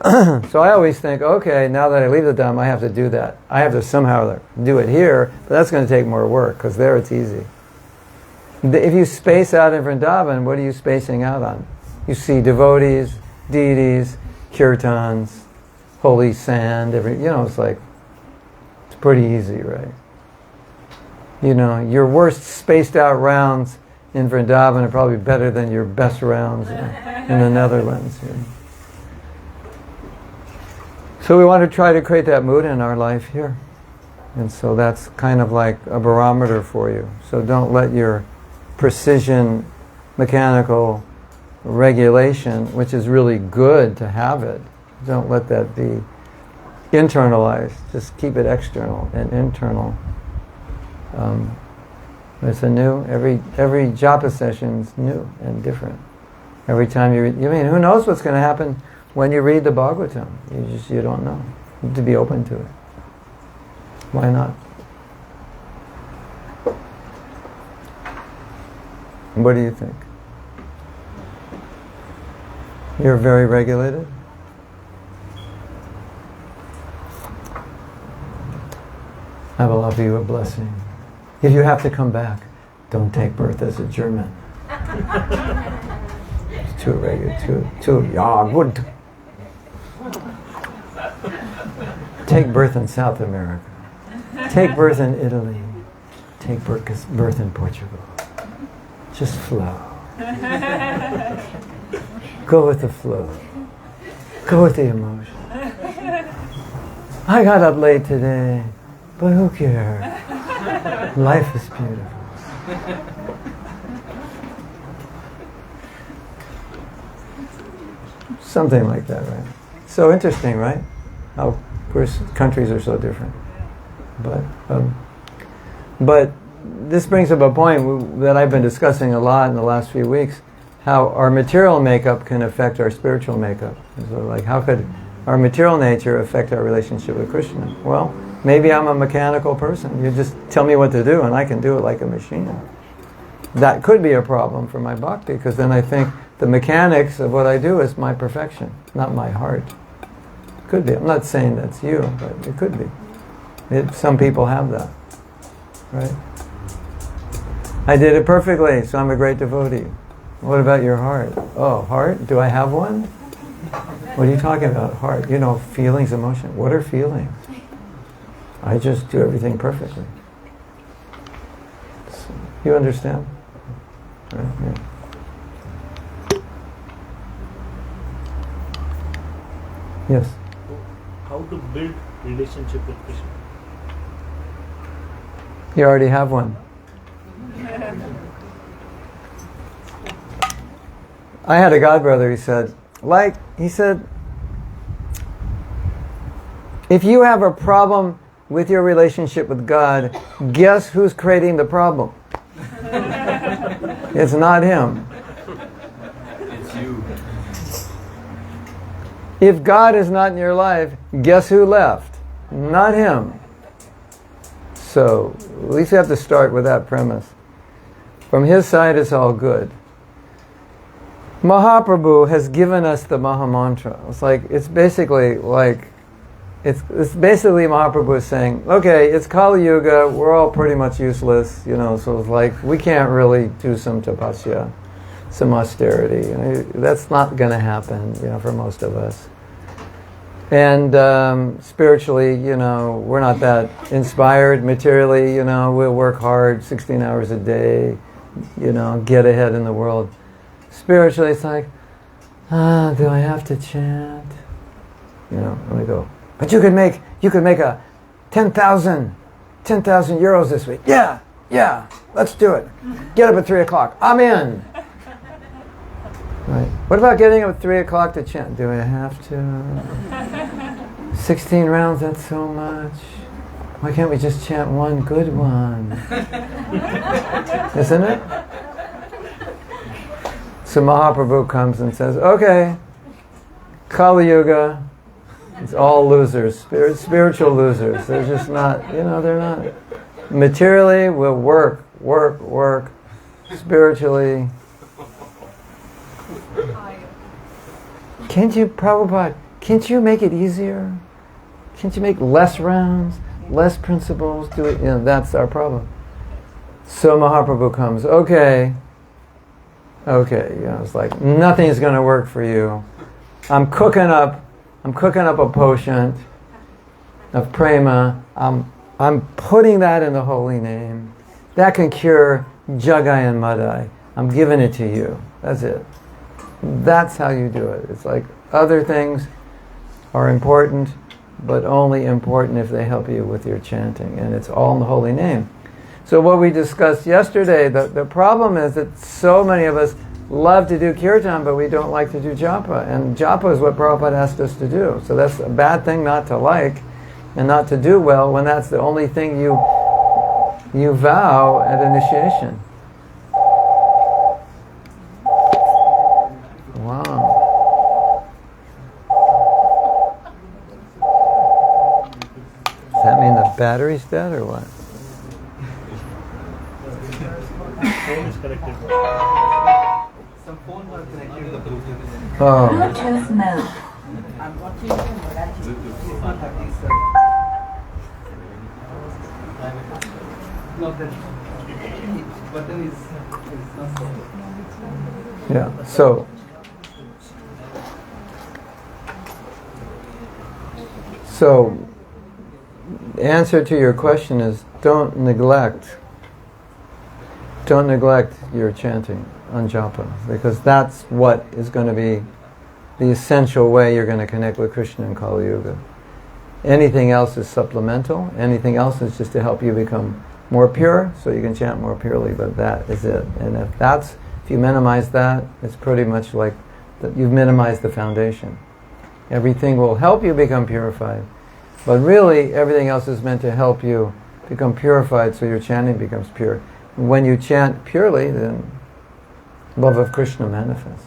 So I always think, okay, now that I leave the Dham, I have to do that. I have to somehow do it here, but that's going to take more work, because there it's easy. If you space out in Vrindavan, what are you spacing out on? You see devotees, deities, kirtans, holy sand, it's like, it's pretty easy, right? Your worst spaced out rounds in Vrindavan are probably better than your best rounds in the Netherlands. So we want to try to create that mood in our life here. And so that's kind of like a barometer for you. So don't let your precision mechanical regulation, which is really good to have it, don't let that be internalized. Just keep it external and internal. It's a new, every japa session's new and different. Every time you read, who knows what's going to happen when you read the Bhagavatam? You don't know. You have to be open to it. Why not? What do you think? You're very regulated? I will offer you a blessing. If you have to come back, don't take birth as a German. It's too regular, yeah, good. Take birth in South America. Take birth in Italy. Take birth in Portugal. Just flow. Go with the flow. Go with the emotion. I got up late today, but who cares? Life is beautiful. Something like that, right? So interesting, right? How, of course, countries are so different. But this brings up a point that I've been discussing a lot in the last few weeks, how our material makeup can affect our spiritual makeup. So like, how could our material nature affect our relationship with Krishna? Well, maybe I'm a mechanical person. You just tell me what to do and I can do it like a machine. That could be a problem for my bhakti, because then I think the mechanics of what I do is my perfection, not my heart. Could be. I'm not saying that's you, but it could be. Some people have that, right? I did it perfectly, so I'm a great devotee. What about your heart? Oh, heart? Do I have one? What are you talking about? Heart. Feelings, emotion. What are feelings? I just do everything perfectly. So, you understand? Right? Yeah. Yes. How to build relationship with Krishna? You already have one. I had a godbrother, he said, if you have a problem with your relationship with God, guess who's creating the problem? It's not him. It's you. If God is not in your life, guess who left? Not him. So, at least you have to start with that premise. From his side, it's all good. Mahaprabhu has given us the Maha Mantra. It's basically Mahaprabhu is saying, okay, it's Kali Yuga, we're all pretty much useless, so it's like, we can't really do some tapasya, some austerity. That's not going to happen, for most of us. And spiritually, we're not that inspired. Materially, we'll work hard, 16 hours a day, get ahead in the world. Spiritually, it's like, do I have to chant? Let me go. But you could make a 10,000 euros this week. Yeah, let's do it. Get up at 3 o'clock. I'm in. Right. What about getting up at 3 o'clock to chant? Do I have to? 16 rounds, that's so much. Why can't we just chant one good one? Isn't it? So Mahaprabhu comes and says, okay, Kali Yuga, it's all losers, spiritual losers. They're just not, they're not. Materially, we'll work. Spiritually, can't you, Prabhupada, Can't you make it easier? Can't you make less rounds, less principles? Do it. That's our problem. So Mahaprabhu comes. Okay. It's like nothing's going to work for you. I'm cooking up a potion of prema. I'm putting that in the holy name. That can cure Jagai and Madai. I'm giving it to you. That's it. That's how you do it. It's like other things are important, but only important if they help you with your chanting. And it's all in the holy name. So what we discussed yesterday, the problem is that so many of us love to do kirtan, but we don't like to do japa. And japa is what Prabhupada asked us to do. So that's a bad thing not to like and not to do well when that's the only thing you vow at initiation. Wow. Does that mean the battery's dead or what? Phone is connected. Some phones are connected to the Bluetooth. Oh. Bluetooth mode. I'm watching Bluetooth. No, that button is not so. Yeah. So the answer to your question is don't neglect your chanting on japa, because that's what is going to be the essential way you're going to connect with Krishna in Kali Yuga. Anything else is supplemental. Anything else is just to help you become more pure, so you can chant more purely, but that is it. And if you minimize that, it's pretty much like that you've minimized the foundation. Everything will help you become purified, but really everything else is meant to help you become purified so your chanting becomes pure. When you chant purely, then love of Krishna manifests.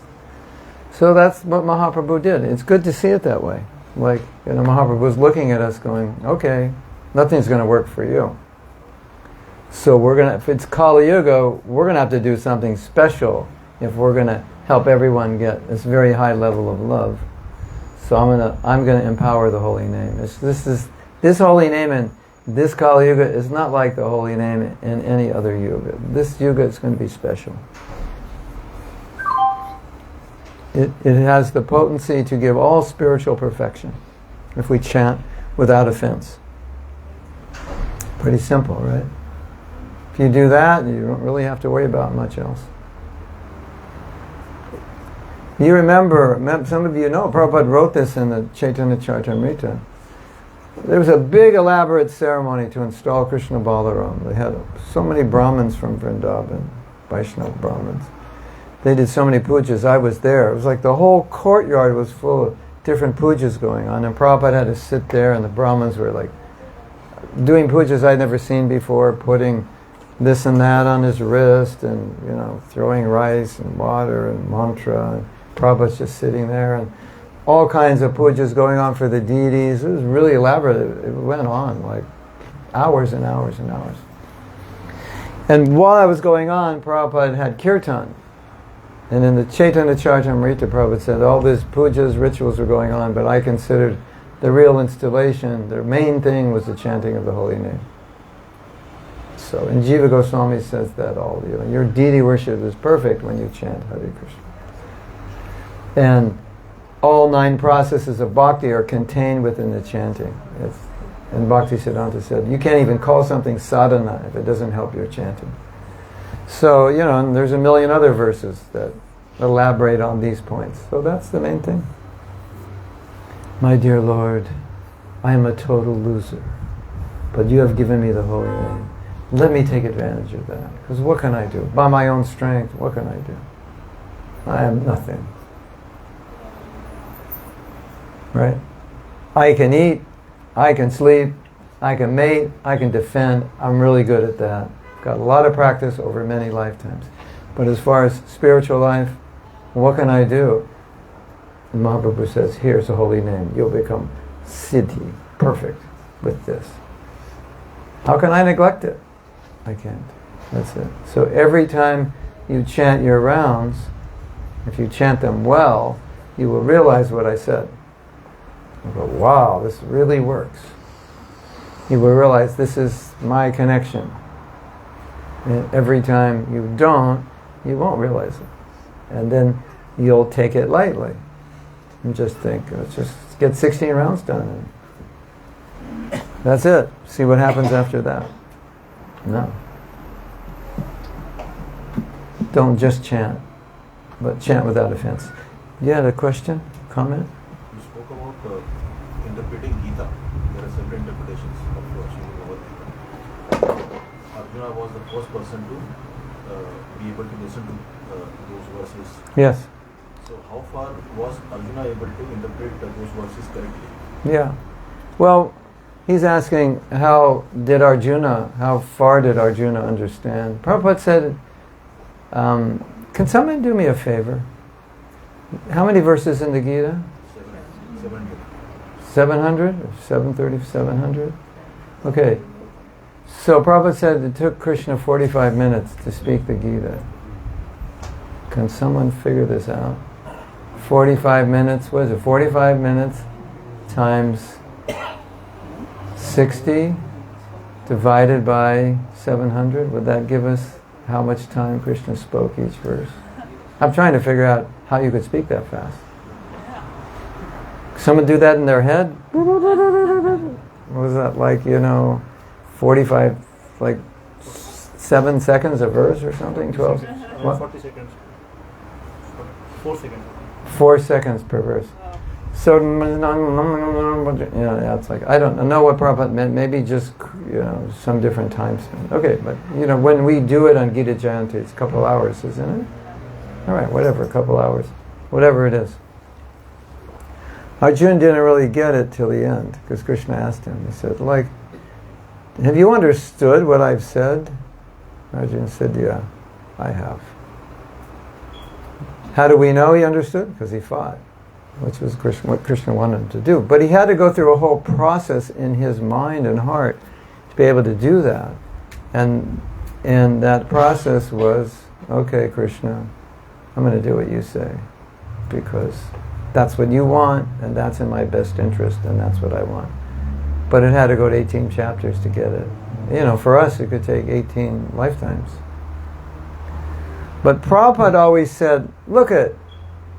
So that's what Mahaprabhu did. It's good to see it that way. Like, Mahaprabhu was looking at us going, okay, nothing's going to work for you. So if it's Kali Yuga, we're going to have to do something special if we're going to help everyone get this very high level of love. So I'm going to empower the holy name. This holy name in this Kali Yuga is not like the holy name in any other yuga. This yuga is going to be special. It has the potency to give all spiritual perfection if we chant without offense. Pretty simple, right? If you do that, you don't really have to worry about much else. You remember, some of you know, Prabhupada wrote this in the Chaitanya Charitamrita. There was a big elaborate ceremony to install Krishna Balaram. They had so many Brahmins from Vrindavan, Vaishnava Brahmins. They did so many pujas. I was there. It was like the whole courtyard was full of different pujas going on, and Prabhupada had to sit there, and the Brahmins were like doing pujas I'd never seen before, putting this and that on his wrist, and throwing rice and water and mantra. And Prabhupada's just sitting there, and all kinds of pujas going on for the deities. It was really elaborate. It went on like hours and hours and hours. And while that was going on, Prabhupada had kirtan. And in the Chaitanya Charitamrita, Prabhupada said all these pujas, rituals were going on, but I considered the real installation, the main thing was the chanting of the holy name. So, and Jiva Goswami says that all your deity worship is perfect when you chant Hare Krishna. And all 9 processes of bhakti are contained within the chanting. And Bhakti Siddhanta said, you can't even call something sadhana if it doesn't help your chanting. So, and there's a million other verses that elaborate on these points. So that's the main thing. My dear Lord, I am a total loser, but you have given me the holy name. Let me take advantage of that. Because what can I do? By my own strength, what can I do? I am nothing. Right? I can eat, I can sleep, I can mate, I can defend. I'm really good at that. Got a lot of practice over many lifetimes. But as far as spiritual life, what can I do? And Mahaprabhu says, here's a holy name. You'll become siddhi, perfect with this. How can I neglect it? I can't. That's it. So every time you chant your rounds, if you chant them well, you will realize what I said. You go, wow, this really works. You will realize this is my connection. And every time you don't, you won't realize it. And then you'll take it lightly. And just think, let's just get 16 rounds done. And that's it. See what happens after that. No. Don't just chant, but chant without offense. You had a question? Comment? You spoke about interpreting Gita. There are several interpretations of Bhagavad-gita. Arjuna was the first person to be able to listen to those verses. Yes. So how far was Arjuna able to interpret those verses correctly? Yeah. Well, he's asking how far did Arjuna understand? Prabhupada said, can someone do me a favor? How many verses in the Gita? 700. 700? Or 730, 700? Okay. So Prabhupada said it took Krishna 45 minutes to speak the Gita. Can someone figure this out? 45 minutes, what is it? 45 minutes times 60 divided by 700. Would that give us how much time Krishna spoke each verse? I'm trying to figure out how you could speak that fast. Someone do that in their head? What was that like, 45, like 7 seconds a verse or something? 12? What? 40 seconds. 4 seconds. 4 seconds per verse. So, it's like, I don't know what Prabhupada meant. Maybe just, some different time span. Okay, but, when we do it on Gita Jayanti, it's a couple hours, isn't it? All right, whatever, a couple hours. Whatever it is. Arjuna didn't really get it till the end, because Krishna asked him. He said, have you understood what I've said? Arjuna said, yeah, I have. How do we know he understood? Because he fought, which was what Krishna wanted him to do. But he had to go through a whole process in his mind and heart to be able to do that. And that process was, okay, Krishna, I'm going to do what you say, because that's what you want, and that's in my best interest, and that's what I want. But it had to go to 18 chapters to get it. For us, it could take 18 lifetimes. But Prabhupada always said, look at,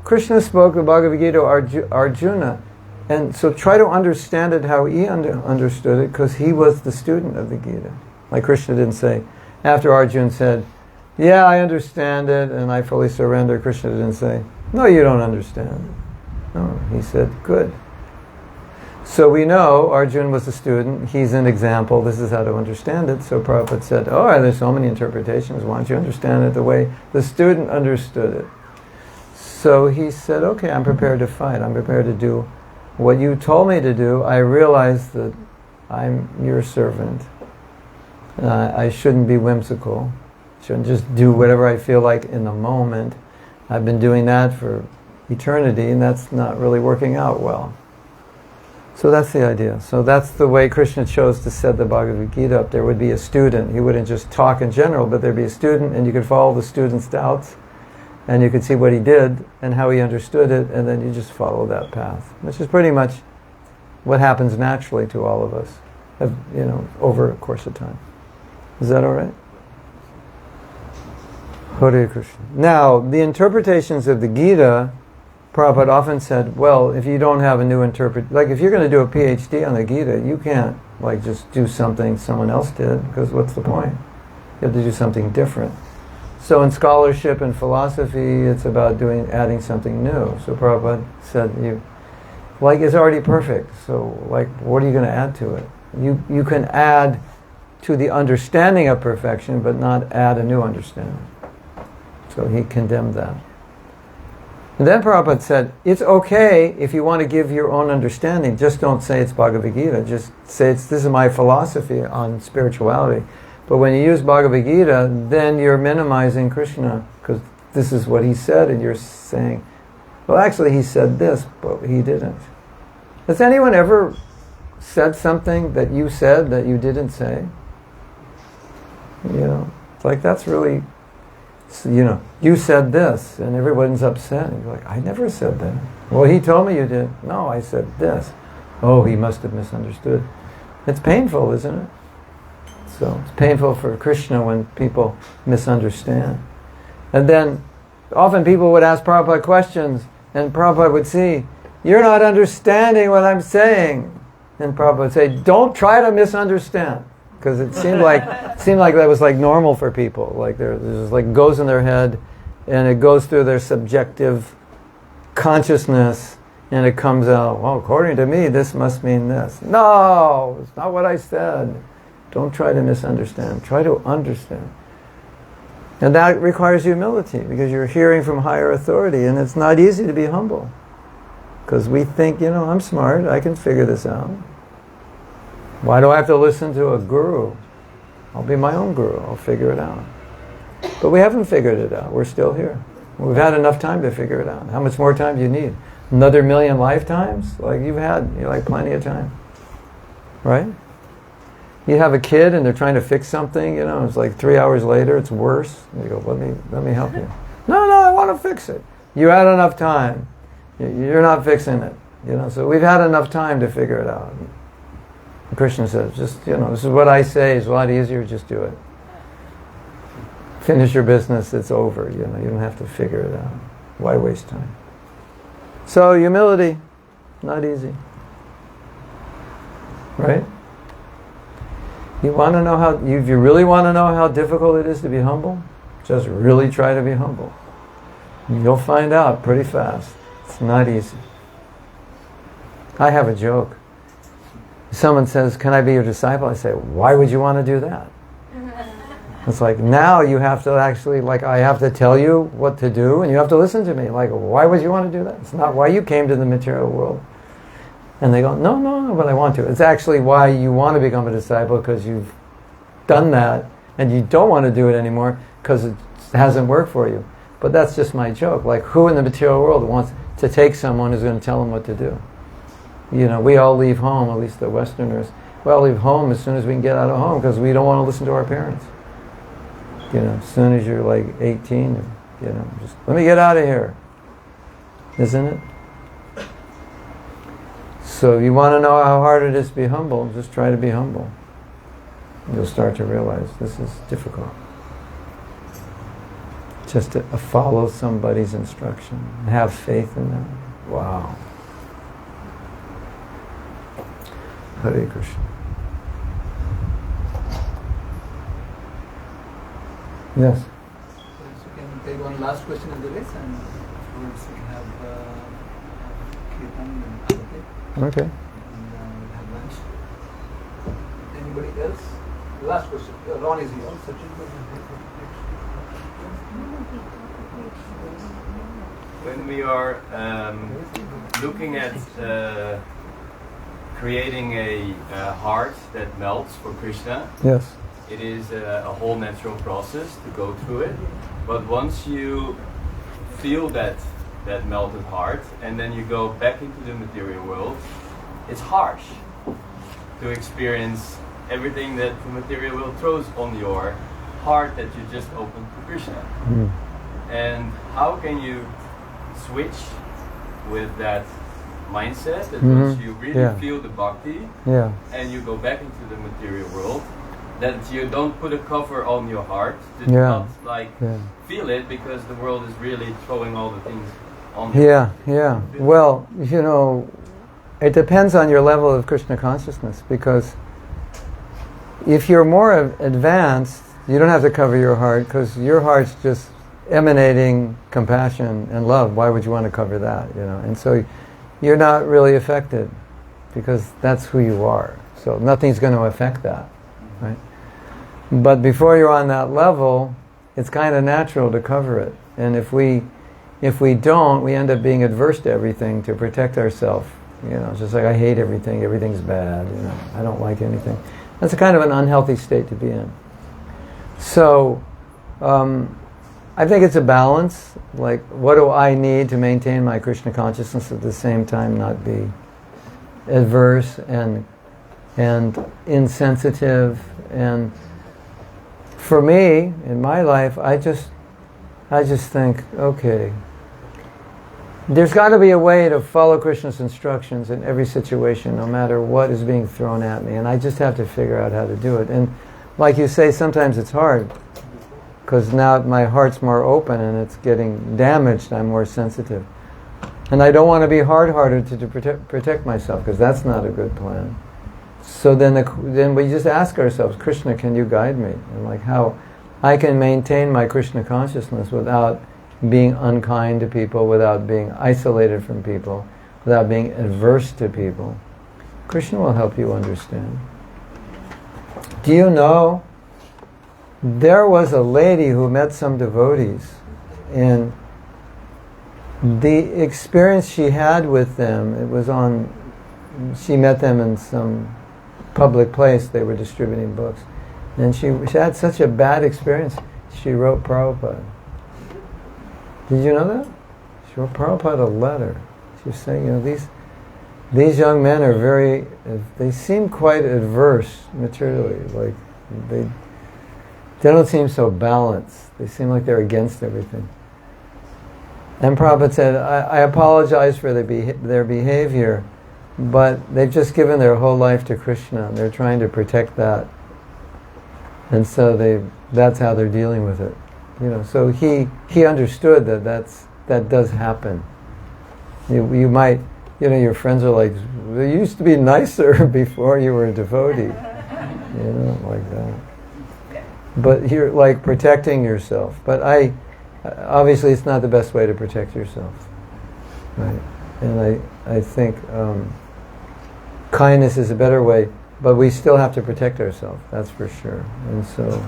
Krishna spoke the Bhagavad-gita to Arjuna, and so try to understand it how he understood it, because he was the student of the Gita. Like Krishna didn't say, after Arjuna said, yeah, I understand it, and I fully surrender, Krishna didn't say, no, you don't understand. No, he said, good. So we know Arjuna was a student, he's an example, this is how to understand it. So Prabhupada said, there's so many interpretations, why don't you understand it the way the student understood it? So he said, okay, I'm prepared to fight, I'm prepared to do what you told me to do. I realize that I'm your servant. I shouldn't be whimsical, shouldn't just do whatever I feel like in the moment. I've been doing that for eternity, and that's not really working out well. So that's the idea. So that's the way Krishna chose to set the Bhagavad-gita up. There would be a student. He wouldn't just talk in general, but there'd be a student, and you could follow the student's doubts, and you could see what he did and how he understood it, and then you just follow that path, which is pretty much what happens naturally to all of us, over a course of time. Is that all right? Hare Krishna. Now, the interpretations of the Gita, Prabhupada often said, well, if you don't have a new if you're going to do a PhD on the Gita, you can't just do something someone else did, because what's the point? You have to do something different. So in scholarship and philosophy, it's about adding something new. So Prabhupada said, it's already perfect, so what are you going to add to it? You can add to the understanding of perfection, but not add a new understanding. So he condemned that. And then Prabhupada said, it's okay if you want to give your own understanding, just don't say it's Bhagavad-gita, just say this is my philosophy on spirituality. But when you use Bhagavad-gita, then you're minimizing Krishna, because this is what he said, and you're saying, well, actually he said this, but he didn't. Has anyone ever said something that you said that you didn't say? It's that's really... you said this, and everyone's upset. And you're like, I never said that. Well, he told me you did. No, I said this. Oh, he must have misunderstood. It's painful, isn't it? So it's painful for Krishna when people misunderstand. And then often people would ask Prabhupada questions, and Prabhupada would see, you're not understanding what I'm saying. And Prabhupada would say, don't try to misunderstand. Because it seemed like that was like normal for people. Like there's like goes in their head, and it goes through their subjective consciousness, and it comes out, well, according to me, this must mean this. No, it's not what I said. Don't try to misunderstand. Try to understand. And that requires humility, because you're hearing from higher authority, and it's not easy to be humble. Because we think, I'm smart, I can figure this out. Why do I have to listen to a guru? I'll be my own guru, I'll figure it out. But we haven't figured it out, we're still here. We've had enough time to figure it out. How much more time do you need? Another million lifetimes? You've had plenty of time. Right? You have a kid and they're trying to fix something, it's like 3 hours later, it's worse. And you go, let me help you. No, I want to fix it. You had enough time. You're not fixing it. So we've had enough time to figure it out. And Krishna says, just, this is what I say, it's a lot easier, just do it. Finish your business, it's over. You don't have to figure it out. Why waste time? So humility, not easy. Right? You want to know if you really want to know how difficult it is to be humble, just really try to be humble. You'll find out pretty fast. It's not easy. I have a joke. Someone says, can I be your disciple? I say, why would you want to do that? It's like, now you have to actually, I have to tell you what to do, and you have to listen to me. Why would you want to do that? It's not why you came to the material world. And they go, no, but I want to. It's actually why you want to become a disciple, because you've done that, and you don't want to do it anymore, because it hasn't worked for you. But that's just my joke. Who in the material world wants to take someone who's going to tell them what to do? We all leave home, at least the Westerners. We all leave home as soon as we can get out of home, because we don't want to listen to our parents. As soon as you're 18, just let me get out of here. Isn't it? So you want to know how hard it is to be humble, just try to be humble. You'll start to realize this is difficult. Just to follow somebody's instruction, and have faith in them. Wow. Hare Krishna. Yes. So we can take one last question in the race, and afterwards we can have Kirtan and Bhakti. Okay. And we'll have lunch. Anybody else? Last question. Ron is here. When we are looking at creating a heart that melts for Krishna, Yes. it is a whole natural process to go through it. But once you feel that melted heart, and then you go back into the material world, it's harsh to experience everything that the material world throws on your heart that you just opened to Krishna. Mm. And how can you switch with that mindset that Mhm. once you really Yeah. feel the bhakti Yeah. and you go back into the material world, that you don't put a cover on your heart, that Yeah. you not Yeah. feel it, because the world is really throwing all the things on you. Yeah. Well, it depends on your level of Krishna consciousness, because if you're more advanced, you don't have to cover your heart, because your heart's just emanating compassion and love. Why would you want to cover that? And so you're not really affected, because that's who you are. So nothing's going to affect that, right? But before you're on that level, it's kind of natural to cover it. And if we don't, we end up being adverse to everything to protect ourselves. It's just like, I hate everything, everything's bad, I don't like anything. That's a kind of an unhealthy state to be in. So, I think it's a balance. What do I need to maintain my Krishna consciousness at the same time not be adverse and insensitive? And for me, in my life, I just think, okay, There's got to be a way to follow Krishna's instructions in every situation, no matter what is being thrown at me, and I just have to figure out how to do it. And like you say, sometimes it's hard, because now my heart's more open and it's getting damaged. I'm more sensitive. And I don't want to be hard-hearted to protect myself, because that's not a good plan. So then we just ask ourselves, Krishna, can you guide me? And like how I can maintain my Krishna consciousness without being unkind to people, without being isolated from people, without being adverse to people. Krishna will help you understand. Do you know, there was a lady who met some devotees, and the experience she had with them, she met them in some public place, they were distributing books, and she had such a bad experience, she wrote Prabhupada. Did you know that? She wrote Prabhupada a letter. She was saying, these young men are they seem quite adverse materially, like they don't seem so balanced. They seem like they're against everything. And Prabhupada said, I apologize for their behavior, but they've just given their whole life to Krishna, and they're trying to protect that. And so that's how they're dealing with it. So he understood that does happen. You might, your friends are like, they used to be nicer before you were a devotee. Like that. But you're like protecting yourself. But obviously it's not the best way to protect yourself. Right? And I think kindness is a better way, but we still have to protect ourselves, that's for sure. And so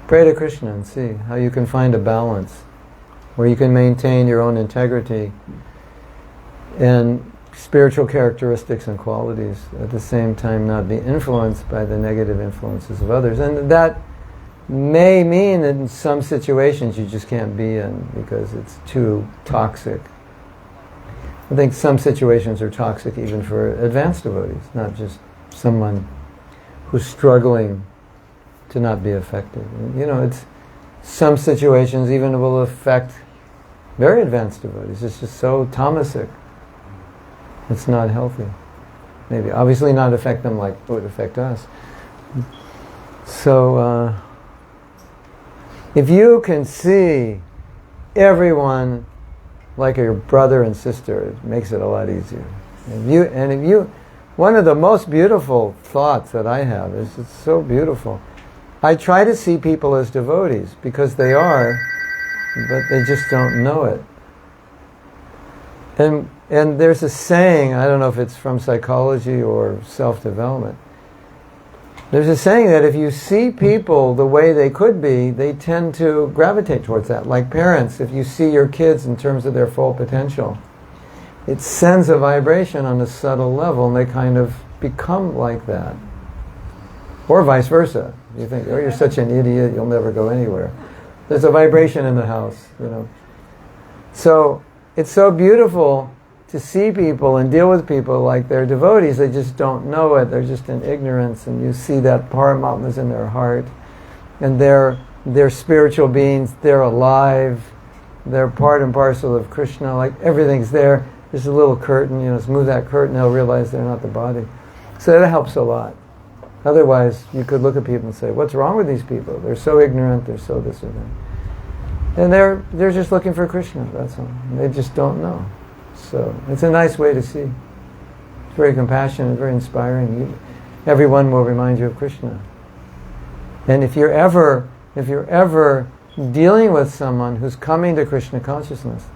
pray to Krishna and see how you can find a balance where you can maintain your own integrity and spiritual characteristics and qualities, at the same time not be influenced by the negative influences of others. And that may mean that in some situations you just can't be in because it's too toxic. I think some situations are toxic even for advanced devotees, not just someone who's struggling to not be affected. It's some situations even will affect very advanced devotees. It's just so tamasic. It's not healthy. Maybe obviously not affect them like it would affect us. So if you can see everyone like your brother and sister, it makes it a lot easier. One of the most beautiful thoughts that I have is, it's so beautiful. I try to see people as devotees because they are, but they just don't know it. And there's a saying, I don't know if it's from psychology or self-development, there's a saying that if you see people the way they could be, they tend to gravitate towards that. Like parents, if you see your kids in terms of their full potential, it sends a vibration on a subtle level and they kind of become like that. Or vice versa. You think, oh, you're such an idiot, you'll never go anywhere. There's a vibration in the house, So it's so beautiful to see people and deal with people like they're devotees. They just don't know it. They're just in ignorance, and you see that Paramatma's in their heart, and they're spiritual beings. They're alive. They're part and parcel of Krishna. Like everything's there. There's a little curtain. Just move that curtain. They'll realize they're not the body. So that helps a lot. Otherwise, you could look at people and say, "What's wrong with these people? They're so ignorant. They're so this or that." And they're just looking for Krishna. That's all. They just don't know. So it's a nice way to see. It's very compassionate, very inspiring. Everyone will remind you of Krishna. And if you're ever dealing with someone who's coming to Krishna consciousness,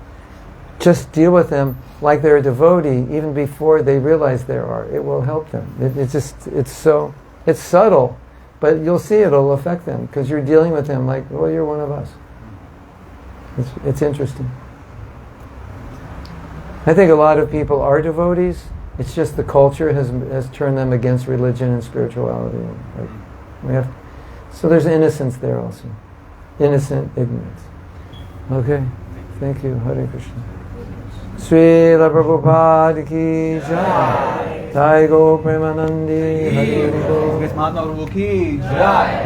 just deal with them like they're a devotee, even before they realize they are. It will help them. It's subtle, but you'll see it'll affect them because you're dealing with them like, well, you're one of us. It's interesting. I think a lot of people are devotees. It's just the culture has turned them against religion and spirituality. So there's innocence there also. Innocent ignorance. Okay. Thank you. Hare Krishna. Srila Prabhupada ki jai. Jai Go Premanandi. Hare Go. His Grace Mahatma Prabhu ki jai.